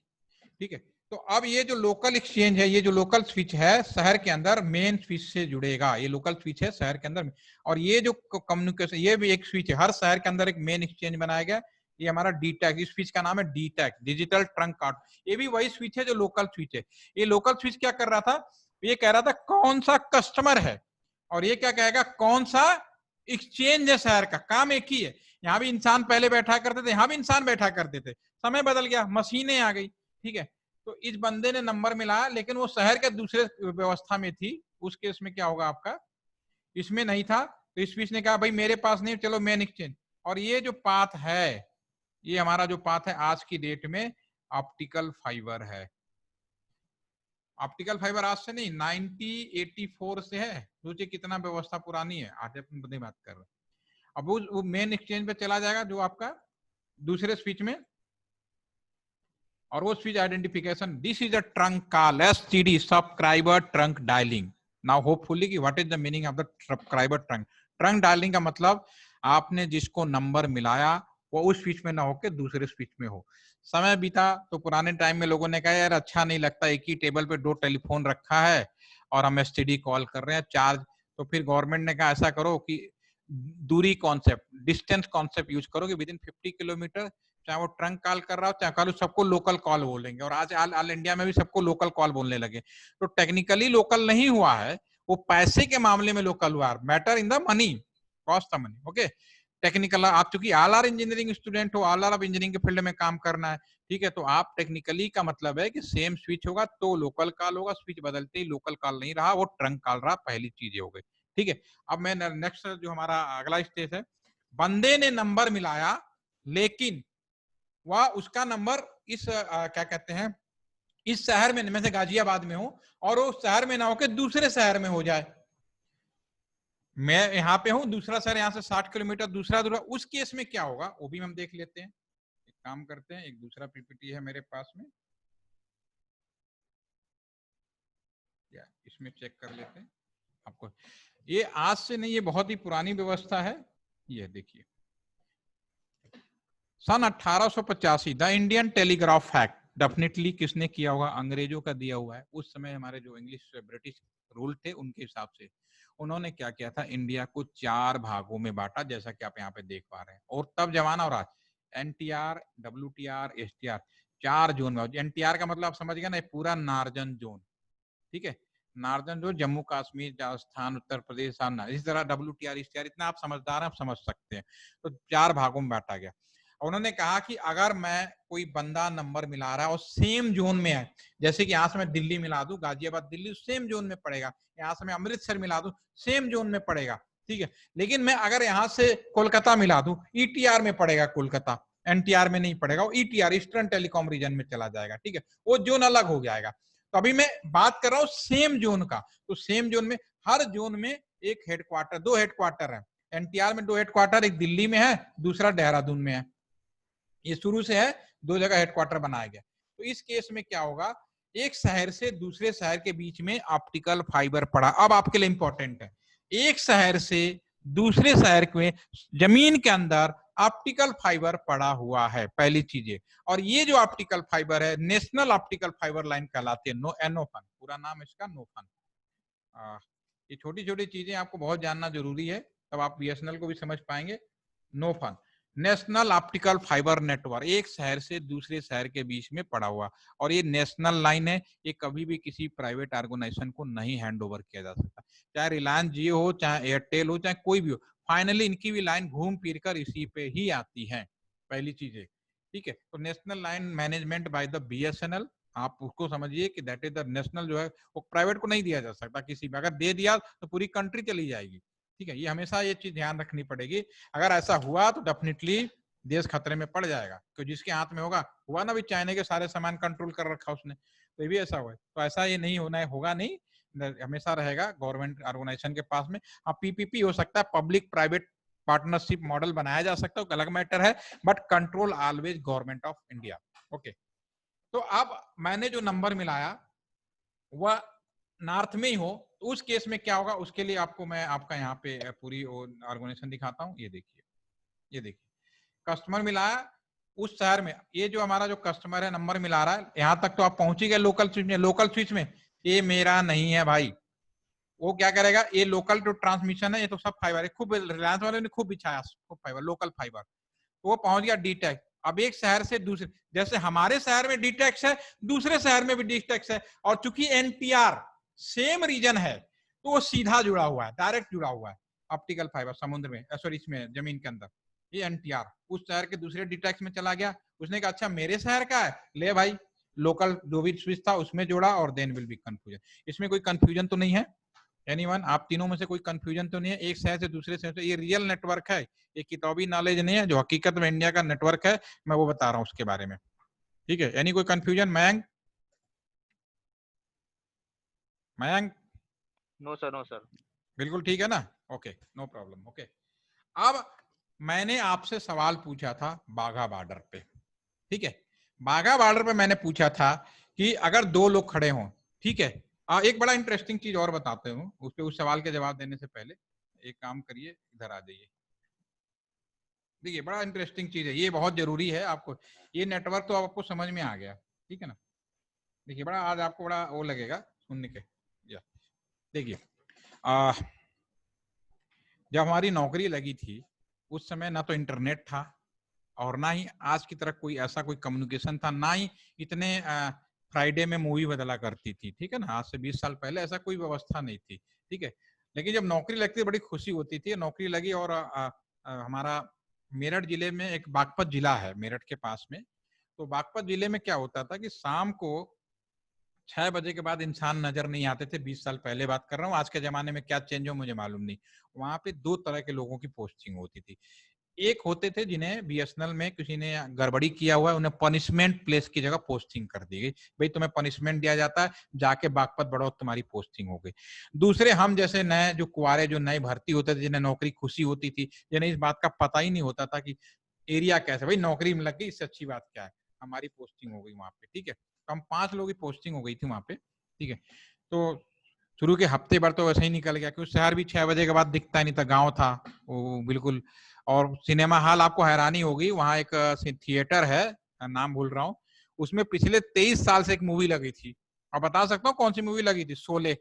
ठीक है, तो अब ये जो लोकल एक्सचेंज है, ये जो लोकल स्विच है शहर के अंदर मेन स्विच से जुड़ेगा, ये लोकल स्विच है शहर के अंदर। और ये जो कम्युनिकेशन, ये भी एक स्विच है, हर शहर के अंदर एक मेन एक्सचेंज बनाया गया। ये हमारा डीटैक, इस स्विच का नाम है डीटैक, डिजिटल ट्रंक कार्ड। ये भी वही स्विच है जो लोकल स्विच है। ये लोकल स्विच क्या कर रहा था, ये कह रहा था कौन सा कस्टमर है, और ये क्या कहेगा कौन सा एक्सचेंज है शहर का। काम एक ही है, यहाँ भी इंसान पहले बैठा करते थे, यहाँ भी इंसान बैठा करते थे, समय बदल गया, मशीनें आ गई। ठीक है, तो इस बंदे ने नंबर मिलाया, लेकिन वो शहर के दूसरे व्यवस्था में थी, उस केस में क्या होगा आपका, इसमें नहीं था, तो इस स्विच ने कहा भाई मेरे पास नहीं, चलो मेन एक्सचेंज। और ये जो पाथ है, ये हमारा जो पाथ है आज की डेट में ऑप्टिकल फाइबर है। ऑप्टिकल फाइबर आज से नहीं, 1984 से है। सोचिए कितना व्यवस्था पुरानी है, आज अपन बड़ी बात कर रहे हैं। अब वो मेन एक्सचेंज पे चला जाएगा जो आपका दूसरे स्विच में, और वो switch identification, this is a trunk call, STD, subscriber trunk dialling. Now hopefully कि what is the meaning of the subscriber trunk. Trunk dialling का मतलब आपने जिसको नंबर मिलाया वो उस स्विच में ना होकर दूसरे स्विच में हो। समय बीता तो पुराने टाइम में लोगों ने कहा यार अच्छा नहीं लगता, एक ही टेबल पे 2 टेलीफोन रखा है और हम एसटीडी कॉल कर रहे हैं चार्ज। तो फिर गवर्नमेंट ने कहा ऐसा करो कि दूरी कॉन्सेप्ट, डिस्टेंस कॉन्सेप्ट यूज करो कि विद इन 50 किलोमीटर, चाहे वो ट्रंक कॉल कर रहा हो चाहे कॉल, सबको लोकल कॉल बोलेंगे। और आज ऑल इंडिया में भी सबको लोकल कॉल बोलने लगे। तो टेक्निकली लोकल नहीं हुआ है, वो पैसे के मामले में लोकल हुआ है। Matter in the money, cost the money. Okay, technical, आप चूंकि ऑल आर इंजीनियरिंग स्टूडेंट हो, ऑल आर ऑफ इंजीनियरिंग के फील्ड में काम करना है, ठीक है, तो आप टेक्निकली का मतलब है कि सेम स्विच होगा तो लोकल कॉल होगा, स्विच बदलते ही लोकल कॉल नहीं रहा, वो ट्रंक कॉल रहा, पहली चीज हो गई। ठीक है, अब मैं नेक्स्ट जो हमारा अगला स्टेज है, बंदे ने नंबर मिलाया लेकिन वह उसका नंबर इस क्या कहते हैं, इस शहर में, मैं से गाजियाबाद में हूं और वो शहर में ना होकर दूसरे शहर में हो जाए। मैं यहाँ पे हूं, दूसरा शहर यहाँ से 60 किलोमीटर दूसरा, उस केस में क्या होगा वो भी हम देख लेते हैं। एक काम करते हैं, एक दूसरा पीपीटी है मेरे पास में, या इसमें चेक कर लेते हैं आपको। ये आज से नहीं, ये बहुत ही पुरानी व्यवस्था है। ये देखिए सन 1885 the Indian telegraph act, definitely किसने किया होगा, अंग्रेजों का दिया हुआ है। उस समय हमारे जो इंग्लिश ब्रिटिश रूल थे उनके हिसाब से उन्होंने क्या किया था, इंडिया को 4 भागों में बांटा, जैसा कि आप यहाँ पे देख पा रहे हैं। और तब जमाना और आज, एनटीआर, डब्ल्यूटीआर, एसटीआर, 4 जोन में। एनटीआर का मतलब आप समझ गए ना, पूरा नार्जन जोन। ठीक है, नार्जन जोन जम्मू कश्मीर, राजस्थान, उत्तर प्रदेश, इस तरह डब्ल्यूटीआर, एसटीआर, इतना आप समझदार हैं, आप समझ सकते हैं। तो 4 भागों में बांटा गया। उन्होंने कहा कि अगर मैं कोई बंदा नंबर मिला रहा है और सेम जोन में है, जैसे कि यहाँ से मैं दिल्ली मिला दूं, गाजियाबाद दिल्ली सेम जोन में पड़ेगा, यहाँ से मैं अमृतसर मिला दूं सेम जोन में पड़ेगा। ठीक है, लेकिन मैं अगर यहाँ से कोलकाता मिला दूं, ईटीआर में पड़ेगा कोलकाता, एनटीआर में नहीं पड़ेगा, वो ईटीआर, ईस्टर्न टेलीकॉम रीजन में चला जाएगा। ठीक है, वो जोन अलग हो जाएगा। तो अभी मैं बात कर रहा हूँ सेम जोन का। तो सेम जोन में, हर जोन में एक हेडक्वार्टर, 2 हेडक्वार्टर है। एनटीआर में 2 हेडक्वार्टर, एक दिल्ली में है, दूसरा देहरादून में है। ये शुरू से है, 2 जगह हेडक्वार्टर बनाया गया। तो इस केस में क्या होगा, एक शहर से दूसरे शहर के बीच में ऑप्टिकल फाइबर पड़ा। अब आपके लिए इंपॉर्टेंट है, एक शहर से दूसरे शहर में जमीन के अंदर ऑप्टिकल फाइबर पड़ा हुआ है, पहली चीज है। और ये जो ऑप्टिकल फाइबर है नेशनल ऑप्टिकल फाइबर लाइन कहलाती है, NOFN, पूरा नाम इसका NOFN। ये छोटी छोटी चीजें आपको बहुत जानना जरूरी है, तब आप BSNL को भी समझ पाएंगे। NOFN, national optical fibre network, एक शहर से दूसरे शहर के बीच में पड़ा हुआ, और ये नेशनल लाइन है, ये कभी भी किसी प्राइवेट ऑर्गेनाइजेशन को नहीं हैंड ओवर किया जा सकता, चाहे रिलायंस जियो हो, चाहे एयरटेल हो, चाहे कोई भी हो, फाइनली इनकी भी लाइन घूम फिर कर इसी पे ही आती है, पहली चीज है, ठीक है। तो national line management by the BSNL, आप उसको समझिए कि दैट इज द नेशनल, जो है वो प्राइवेट को नहीं दिया जा सकता किसी में, अगर दे दिया तो पूरी कंट्री चली जाएगी, ठीक है। ये हमेशा ये चीज ध्यान रखनी पड़ेगी, अगर ऐसा हुआ तो डेफिनेटली देश खतरे में पड़ जाएगा, क्योंकि जिसके हाथ में होगा, हुआ ना भी चाइना के सारे सामान कंट्रोल कर रखा उसने, तो ये भी ऐसा हुआ है। तो ऐसा ये नहीं होना है, होगा नहीं, हमेशा रहेगा गवर्नमेंट ऑर्गेनाइजेशन के पास में। हाँ, PPP हो सकता है, पब्लिक प्राइवेट पार्टनरशिप मॉडल बनाया जा सकता है, अलग मैटर है, but control always government of India. Okay, तो अब मैंने जो नंबर मिलाया वह नॉर्थ में ही हो, तो उस केस में क्या होगा, उसके लिए आपको मैं आपका यहाँ पे पूरी ऑर्गेनाइजेशन दिखाता हूँ। ये देखिए, ये देखिए कस्टमर मिलाया उस शहर में, ये जो हमारा जो कस्टमर है नंबर मिला रहा है, यहाँ तक तो आप पहुंची गए लोकल स्विच में। लोकल स्विच में ये मेरा नहीं है भाई, वो क्या करेगा, ये लोकल जो ट्रांसमिशन है ये तो सब फाइबर है, खूब रिलायंस वाले ने खूब बिछाया खूब फाइबर, लोकल फाइबर, तो वो पहुंच गया डीटेक्स। अब एक शहर से दूसरे, जैसे हमारे शहर में डीटेक्स है, दूसरे शहर में भी डीटेक्स है, और चूंकि NTR सेम रीजन है तो वो सीधा जुड़ा हुआ है, डायरेक्ट जुड़ा हुआ है ऑप्टिकल फाइबर समुद्र में, सॉरी इसमें जमीन के अंदर। ये NTR उस शहर के दूसरे डीटेक्स में चला गया, उसने कहा अच्छा मेरे शहर का है, ले भाई लोकल जो भी स्विच था उसमें जोड़ा, और देन विल बी कंफ्यूजन। इसमें कोई कंफ्यूजन तो नहीं है एनीवन, आप तीनों में से कोई कंफ्यूजन तो नहीं है, एक शहर से दूसरे शहर से, ये रियल नेटवर्क है, ये किताबी नॉलेज नहीं है, जो हकीकत में इंडिया का नेटवर्क है मैं वो बता रहा हूँ उसके बारे में, ठीक है। यानी कोई confusion Mayank? Mayank? No sir, no sir. बिल्कुल ठीक है ना, ओके, नो प्रॉब्लम, ओके। अब मैंने आपसे सवाल पूछा था बाघा बॉर्डर पे, ठीक है, बाघा बॉर्डर पे मैंने पूछा था कि अगर दो लोग खड़े हों, ठीक है, एक बड़ा इंटरेस्टिंग चीज और बताते हूँ उस पे, उस सवाल के जवाब देने से पहले एक काम करिए, इधर आ जाइए, देखिए बड़ा इंटरेस्टिंग चीज है, ये बहुत जरूरी है आपको, ये नेटवर्क तो आपको समझ में आ गया, ठीक है ना। देखिए बड़ा आज आपको बड़ा वो लगेगा सुनने के, देखिए जब हमारी नौकरी लगी थी उस समय ना तो इंटरनेट था, और ना ही आज की तरह कोई ऐसा कोई कम्युनिकेशन था, ना ही इतने फ्राइडे में मूवी बदला करती थी, ठीक है ना, आज से 20 साल पहले ऐसा कोई व्यवस्था नहीं थी, ठीक है। लेकिन जब नौकरी लगती बड़ी खुशी होती थी, नौकरी लगी, और हमारा मेरठ जिले में एक बागपत जिला है मेरठ के पास में, तो बागपत जिले में क्या होता था कि शाम को 6 बजे के बाद इंसान नजर नहीं आते थे, 20 साल पहले बात कर रहा हूँ, आज के जमाने में क्या चेंज हो मुझे मालूम नहीं। वहां पे 2 तरह के लोगों की पोस्टिंग होती थी, एक होते थे जिन्हें BSNL में किसी ने गड़बड़ी किया हुआ है, उन्हें पनिशमेंट प्लेस की जगह पोस्टिंग कर दी गई, भाई तुम्हें पनिशमेंट दिया जाता है, जाके बागपत बढ़ो, तुम्हारी पोस्टिंग हो गई। दूसरे हम जैसे नए जो कुआरे, जो नए भर्ती होते थे, जिन्हें नौकरी खुशी होती थी, जिन्हें इस बात का पता ही नहीं होता था कि एरिया कैसे, भाई नौकरी में लग गई, इससे अच्छी बात क्या है, हमारी पोस्टिंग हो गई वहां पे, ठीक है। तो हम 5 लोगों की पोस्टिंग हो गई थी वहां पे, ठीक है। तो शुरू के हफ्ते भर तो वैसे ही निकल गया, क्योंकि शहर भी 6 बजे के बाद दिखता ही नहीं था, गाँव था वो बिल्कुल। और सिनेमा हॉल, आपको हैरानी होगी, वहां एक थिएटर है, नाम भूल रहा हूँ, उसमें पिछले 23 साल से एक मूवी लगी थी, और बता सकता हूँ कौन सी मूवी लगी थी, शोले।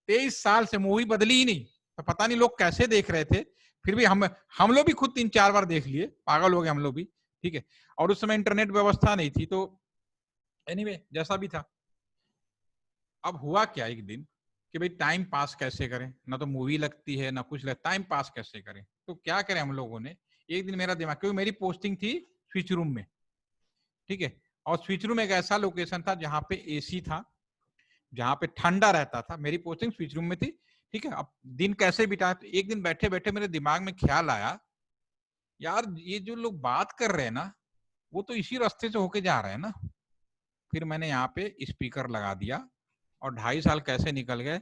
23 साल से मूवी बदली ही नहीं, तो पता नहीं लोग कैसे देख रहे थे, फिर भी हम लोग भी खुद 3-4 बार देख लिए, पागल हो गए हम लोग भी, ठीक है। और उस समय इंटरनेट व्यवस्था नहीं थी, तो एनीवे जैसा भी था। अब हुआ क्या एक दिन कि भाई टाइम पास कैसे करें, ना तो मूवी लगती है ना कुछ लगता, टाइम पास कैसे करें, तो क्या करें हम लोगों ने, एक दिन मेरा दिमाग, क्योंकि मेरी पोस्टिंग थी स्विच रूम में, ठीक है, और स्विच रूम एक ऐसा लोकेशन था जहां पे AC था, जहां पे ठंडा रहता था, मेरी पोस्टिंग स्विच रूम में थी, ठीक है। अब दिन कैसे बिताए, तो एक दिन बैठे बैठे मेरे दिमाग में ख्याल आया, यार ये जो लोग बात कर रहे हैं ना, वो तो इसी रास्ते से होके जा रहे हैं ना। फिर मैंने यहाँ पे स्पीकर लगा दिया, और 2.5 साल कैसे निकल गए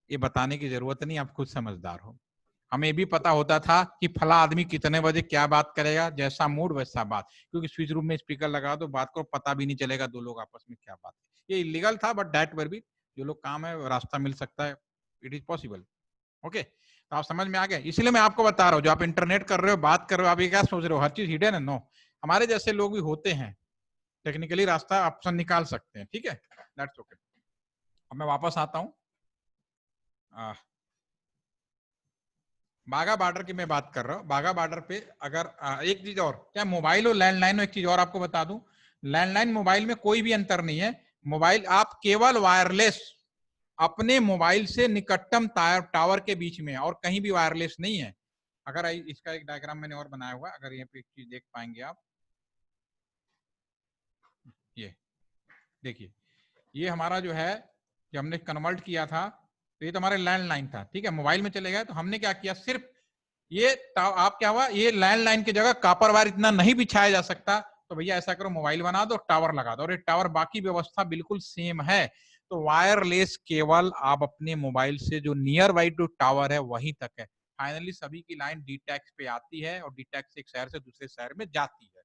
ये बताने की जरूरत नहीं, आप खुद समझदार हो। हमें भी पता होता था कि फला आदमी कितने बजे क्या बात करेगा, जैसा मूड वैसा बात, क्योंकि स्विच रूम में स्पीकर लगा दो, बात को पता भी नहीं चलेगा 2 लोग आपस में क्या बात है। ये इलीगल था, बट दैट वर भी जो लोग काम है रास्ता मिल सकता है, इट इज पॉसिबल। ओके, तो आप समझ में आ गए। इसलिए मैं आपको बता रहा हूँ, जो आप इंटरनेट कर रहे हो, बात कर रहे हो, आप ये क्या सोच रहे हो हर चीज हिडन है? नो, हमारे जैसे लोग भी होते हैं, टेक्निकली रास्ता ऑप्शन निकाल सकते हैं, ठीक है, दैट्स ओके। अब मैं वापस आता हूँ, बाघा बॉर्डर की मैं बात कर रहा हूँ। बाघा बॉर्डर पे अगर एक चीज और, क्या मोबाइल और लैंडलाइन में एक चीज और आपको बता दूं, लैंडलाइन मोबाइल में कोई भी अंतर नहीं है। मोबाइल आप केवल वायरलेस अपने मोबाइल से निकटतम टावर के बीच में, और कहीं भी वायरलेस नहीं है। अगर इसका एक डायग्राम मैंने और बनाया हुआ, अगर यहाँ पे एक चीज देख पाएंगे आप, ये देखिए, ये हमारा जो है, जब हमने कन्वर्ट किया था तो ये तो हमारे लैंडलाइन था, ठीक है, मोबाइल में चले गए तो हमने क्या किया, सिर्फ ये आप क्या हुआ, ये लैंडलाइन की जगह कॉपर वायर इतना नहीं बिछाया जा सकता, तो भैया ऐसा करो, मोबाइल बना दो, टावर लगा दो, और ये टावर बाकी व्यवस्था बिल्कुल सेम है। तो वायरलेस केवल आप अपने मोबाइल से जो नियर बाई टू टावर है वहीं तक है। फाइनली सभी की लाइन डीटैक्स पे आती है और डीटैक्स एक शहर से दूसरे शहर में जाती है।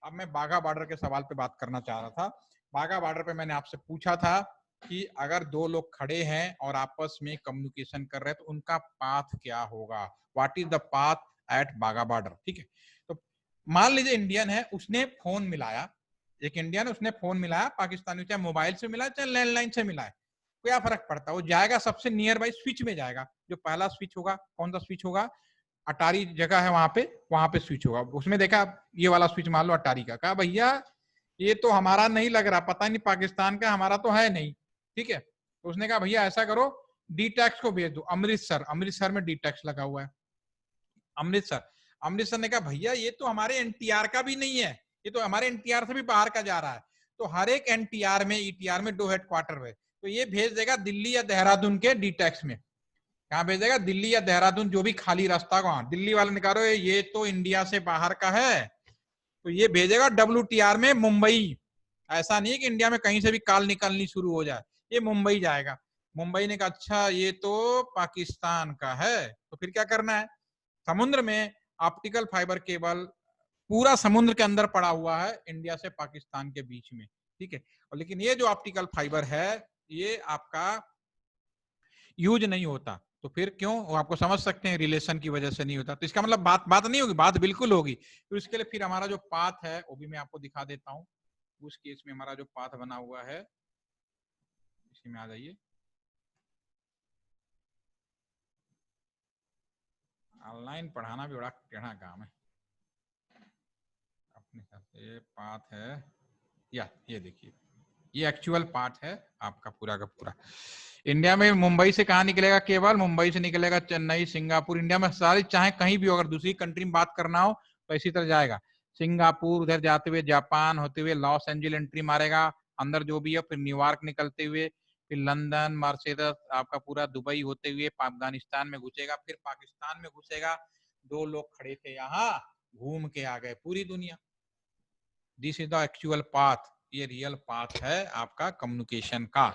अब मैं बाघा बॉर्डर के सवाल पे बात करना चाह रहा था। बाघा बॉर्डर पे मैंने आपसे पूछा था कि अगर दो लोग खड़े हैं और आपस में कम्युनिकेशन कर रहे हैं तो उनका पाथ क्या होगा, what is the path at Bagha border, ठीक है। तो मान लीजिए इंडियन है, उसने फोन मिलाया, एक इंडियन उसने फोन मिलाया पाकिस्तानी, चाहे मोबाइल से मिला चाहे लैंडलाइन से मिला है, क्या फर्क पड़ता है, वो जाएगा सबसे नियर बाई स्विच में जाएगा। जो पहला स्विच होगा, कौन सा स्विच होगा, अटारी जगह है वहां पे स्विच होगा। उसमें देखा ये वाला स्विच मान लो अटारी का, कहा भैया ये तो हमारा नहीं लग रहा, पता नहीं पाकिस्तान का, हमारा तो है नहीं, ठीक है। तो उसने कहा भैया ऐसा करो, डी टैक्स को भेज दो अमृतसर, अमृतसर में डी टैक्स लगा हुआ है, अमृतसर। अमृतसर ने कहा भैया ये तो हमारे एनटीआर का भी नहीं है, ये तो हमारे एनटीआर से भी बाहर का जा रहा है। तो हर एक एनटीआर में, ईटीआर में 2 हेडक्वार्टर है, तो ये भेज देगा दिल्ली या देहरादून के डी टैक्स में। कहाँ भेजेगा, दिल्ली या देहरादून, जो भी खाली रास्ता को। दिल्ली वाले ने कहा ये तो इंडिया से बाहर का है, तो ये भेजेगा WTR में मुंबई। ऐसा नहीं है कि इंडिया में कहीं से भी कॉल निकलनी शुरू हो जाए, ये मुंबई जाएगा। मुंबई ने कहा अच्छा ये तो पाकिस्तान का है, तो फिर क्या करना है, समुद्र में ऑप्टिकल फाइबर केबल पूरा समुद्र के अंदर पड़ा हुआ है, इंडिया से पाकिस्तान के बीच में, ठीक है। और लेकिन ये जो ऑप्टिकल फाइबर है ये आपका यूज नहीं होता, तो फिर क्यों, वो आपको समझ सकते हैं, रिलेशन की वजह से नहीं होता। तो इसका मतलब बात नहीं होगी, बात बिल्कुल होगी। तो इसके लिए फिर हमारा जो पाथ है वो भी मैं आपको दिखा देता हूँ। उस केस में हमारा जो पाथ बना हुआ है, इसी में आ जाइए, ऑनलाइन पढ़ाना भी बड़ा टेढ़ा काम है अपने हिसाब से। ये पाथ है, या ये देखिए, ये एक्चुअल पाथ है आपका पूरा का पूरा। इंडिया में मुंबई से कहाँ निकलेगा, केवल मुंबई से निकलेगा चेन्नई, सिंगापुर, इंडिया में सारी, चाहे कहीं भी, अगर दूसरी कंट्री में बात करना हो तो इसी तरह जाएगा। सिंगापुर उधर जाते हुए, जापान होते हुए लॉस एंजल एंट्री मारेगा, अंदर जो भी है, फिर न्यूयॉर्क निकलते हुए, फिर लंदन, मर्सिडस, आपका पूरा दुबई होते हुए अफगानिस्तान में घुसेगा, फिर पाकिस्तान में घुसेगा। 2 लोग खड़े थे यहाँ, घूम के आ गए पूरी दुनिया। This is the actual path, ये रियल पाथ है आपका कम्युनिकेशन का।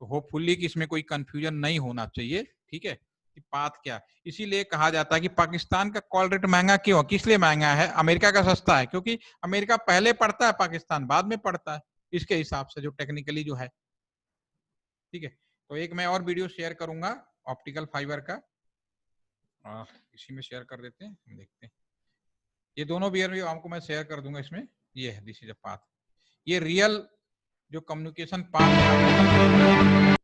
तो होपफुली कि इसमें कोई कंफ्यूजन नहीं होना चाहिए, ठीक है, कि पाथ क्या। इसीलिए कहा जाता है कि पाकिस्तान का कॉल रेट महंगा क्यों, किस लिए महंगा है, अमेरिका का सस्ता है, क्योंकि अमेरिका पहले पड़ता है, पाकिस्तान बाद में पड़ता है, इसके हिसाब से जो टेक्निकली जो है, ठीक है। तो एक मैं और वीडियो शेयर करूंगा ऑप्टिकल फाइबर का, इसी में शेयर कर देते हैं, देखते हैं। ये दोनों वीडियो आपको मैं शेयर कर दूंगा इसमें। ये है, दिस इज अ पाथ, ये रियल जो कम्युनिकेशन पाथ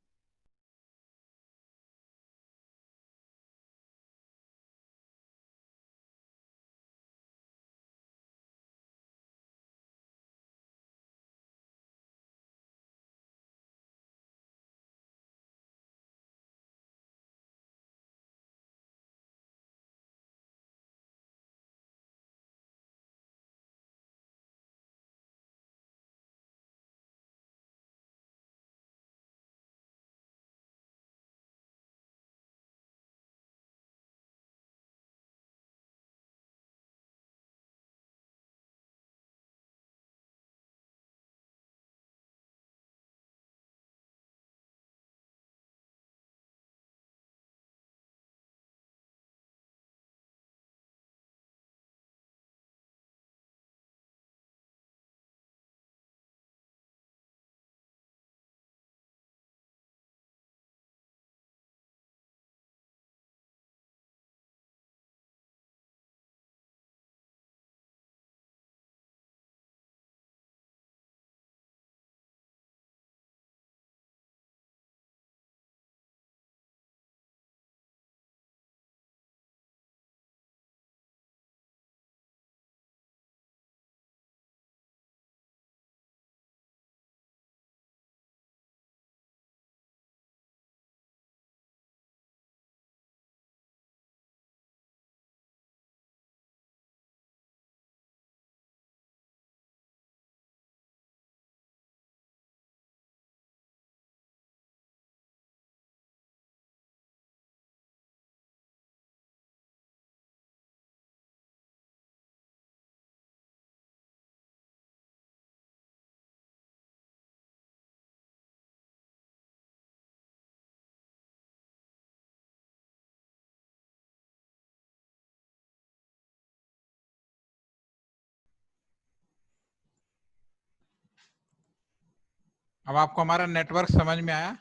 अब आपको हमारा नेटवर्क समझ में आया?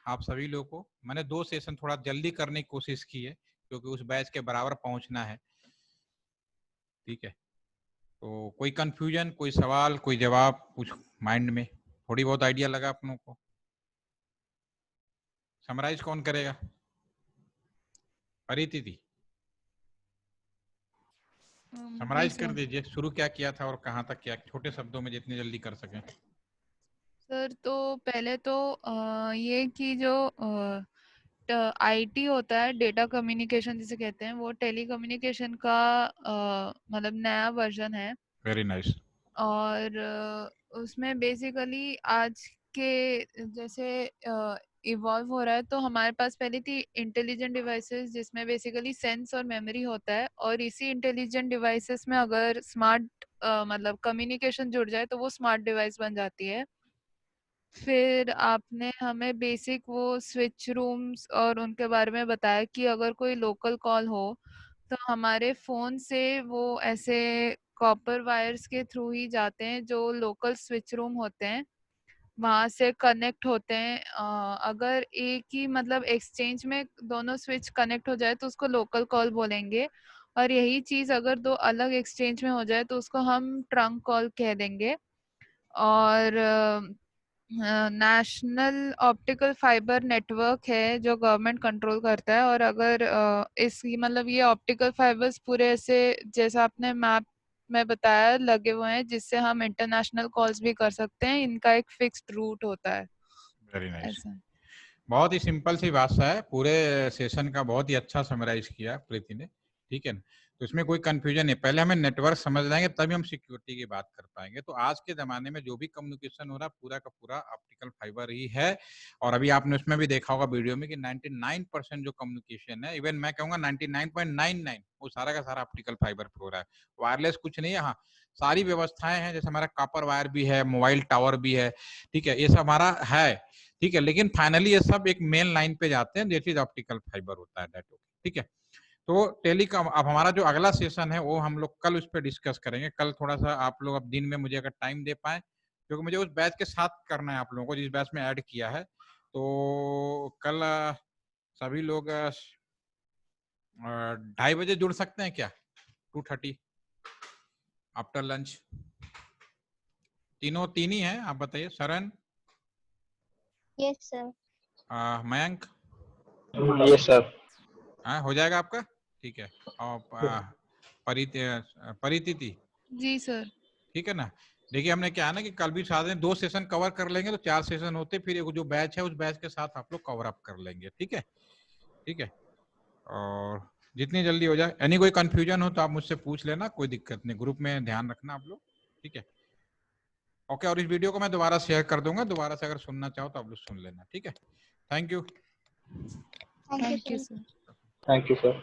आप सभी लोगों को मैंने 2 सेशन थोड़ा जल्दी करने की कोशिश की है क्योंकि उस बैच के बराबर पहुंचना है, ठीक है। तो कोई कंफ्यूजन, कोई सवाल, कोई जवाब कुछ माइंड में थोड़ी बहुत आइडिया लगा अपनों को? समराइज कौन करेगा? परितिथि समराइज कर दीजिए, शुरू क्या किया था और कहाँ तक किया, छोटे शब्दों में जितनी जल्दी कर सकें। सर तो पहले तो ये कि जो आईटी होता है, डेटा कम्युनिकेशन जिसे कहते हैं, वो टेली कम्युनिकेशन का मतलब नया वर्जन है। Very nice. और उसमें बेसिकली आज के जैसे इवॉल्व हो रहा है, तो हमारे पास पहले थी इंटेलिजेंट डिवाइसेस जिसमें बेसिकली सेंस और मेमोरी होता है, और इसी इंटेलिजेंट डिवाइसेस में अगर स्मार्ट मतलब कम्युनिकेशन जुड़ जाए तो वो स्मार्ट डिवाइस बन जाती है। फिर आपने हमें बेसिक वो स्विच रूम्स और उनके बारे में बताया कि अगर कोई लोकल कॉल हो तो हमारे फ़ोन से वो ऐसे कॉपर वायर्स के थ्रू ही जाते हैं जो लोकल स्विच रूम होते हैं, वहाँ से कनेक्ट होते हैं। अगर एक ही मतलब एक्सचेंज में दोनों स्विच कनेक्ट हो जाए तो उसको लोकल कॉल बोलेंगे, और यही चीज़ अगर 2 अलग एक्सचेंज में हो जाए तो उसको हम ट्रंक कॉल कह देंगे। और नेशनल ऑप्टिकल फाइबर नेटवर्क है जो गवर्नमेंट कंट्रोल करता है, और अगर इसकी मतलब ये ऑप्टिकल फाइबर्स पूरे ऐसे जैसा आपने मैप में बताया लगे हुए हैं जिससे हम इंटरनेशनल कॉल्स भी कर सकते हैं। इनका एक फिक्स्ड रूट होता है। Very nice. ऐसा बहुत ही सिंपल सी भाषा है, पूरे सेशन का बहुत ही अच्छा समराइज किया प्रीति ने, ठीक है ना। तो इसमें कोई कंफ्यूजन नहीं, पहले हमें नेटवर्क समझ लेंगे तभी हम सिक्योरिटी की बात कर पाएंगे। तो आज के जमाने में जो भी कम्युनिकेशन हो रहा है पूरा का पूरा ऑप्टिकल फाइबर ही है। और अभी आपने उसमें भी देखा होगा वीडियो में कि 99% जो कम्युनिकेशन है, इवन मैं कहूँगा 99.99, वो सारा का सारा ऑप्टिकल फाइबर पे हो रहा है। वायरलेस कुछ नहीं है। हाँ, सारी व्यवस्थाएं हैं, जैसे हमारा कॉपर वायर भी है, मोबाइल टावर भी है, ठीक है, ये सब हमारा है, ठीक है। लेकिन फाइनली ये सब एक मेन लाइन पे जाते हैं, जैसे ऑप्टिकल फाइबर होता है, दैट ओके, ठीक है। तो टेलीकॉम, अब हमारा जो अगला सेशन है वो हम लोग कल उस पर डिस्कस करेंगे। कल थोड़ा सा आप लोग अब दिन में मुझे अगर टाइम दे पाए, क्योंकि मुझे उस बैच के साथ करना है आप लोगों को जिस बैच में ऐड किया है। तो कल सभी लोग 2:30 बजे जुड़ सकते हैं क्या? 2:30 आफ्टर लंच। तीन ही है, आप बताइए। शरण, yes sir. Mayank, yes sir. हाँ हो जाएगा आपका, ठीक है। और परितिथि, जी सर। ठीक है ना। देखिए हमने क्या है ना कि कल भी साथ में 2 सेशन कवर कर लेंगे तो 4 सेशन होते, फिर एक जो बैच है उस बैच के साथ आप लोग कवर अप कर लेंगे, ठीक है, ठीक है। और जितनी जल्दी हो जाए, यानी कोई कंफ्यूजन हो तो आप मुझसे पूछ लेना, कोई दिक्कत नहीं, ग्रुप में ध्यान रखना आप लोग, ठीक है, ओके। और इस वीडियो को मैं दोबारा शेयर कर दूंगा, दोबारा से अगर सुनना चाहो तो आप लोग सुन लेना, ठीक है। Thank you. Thank you thank you sir. Sir. Thank you sir.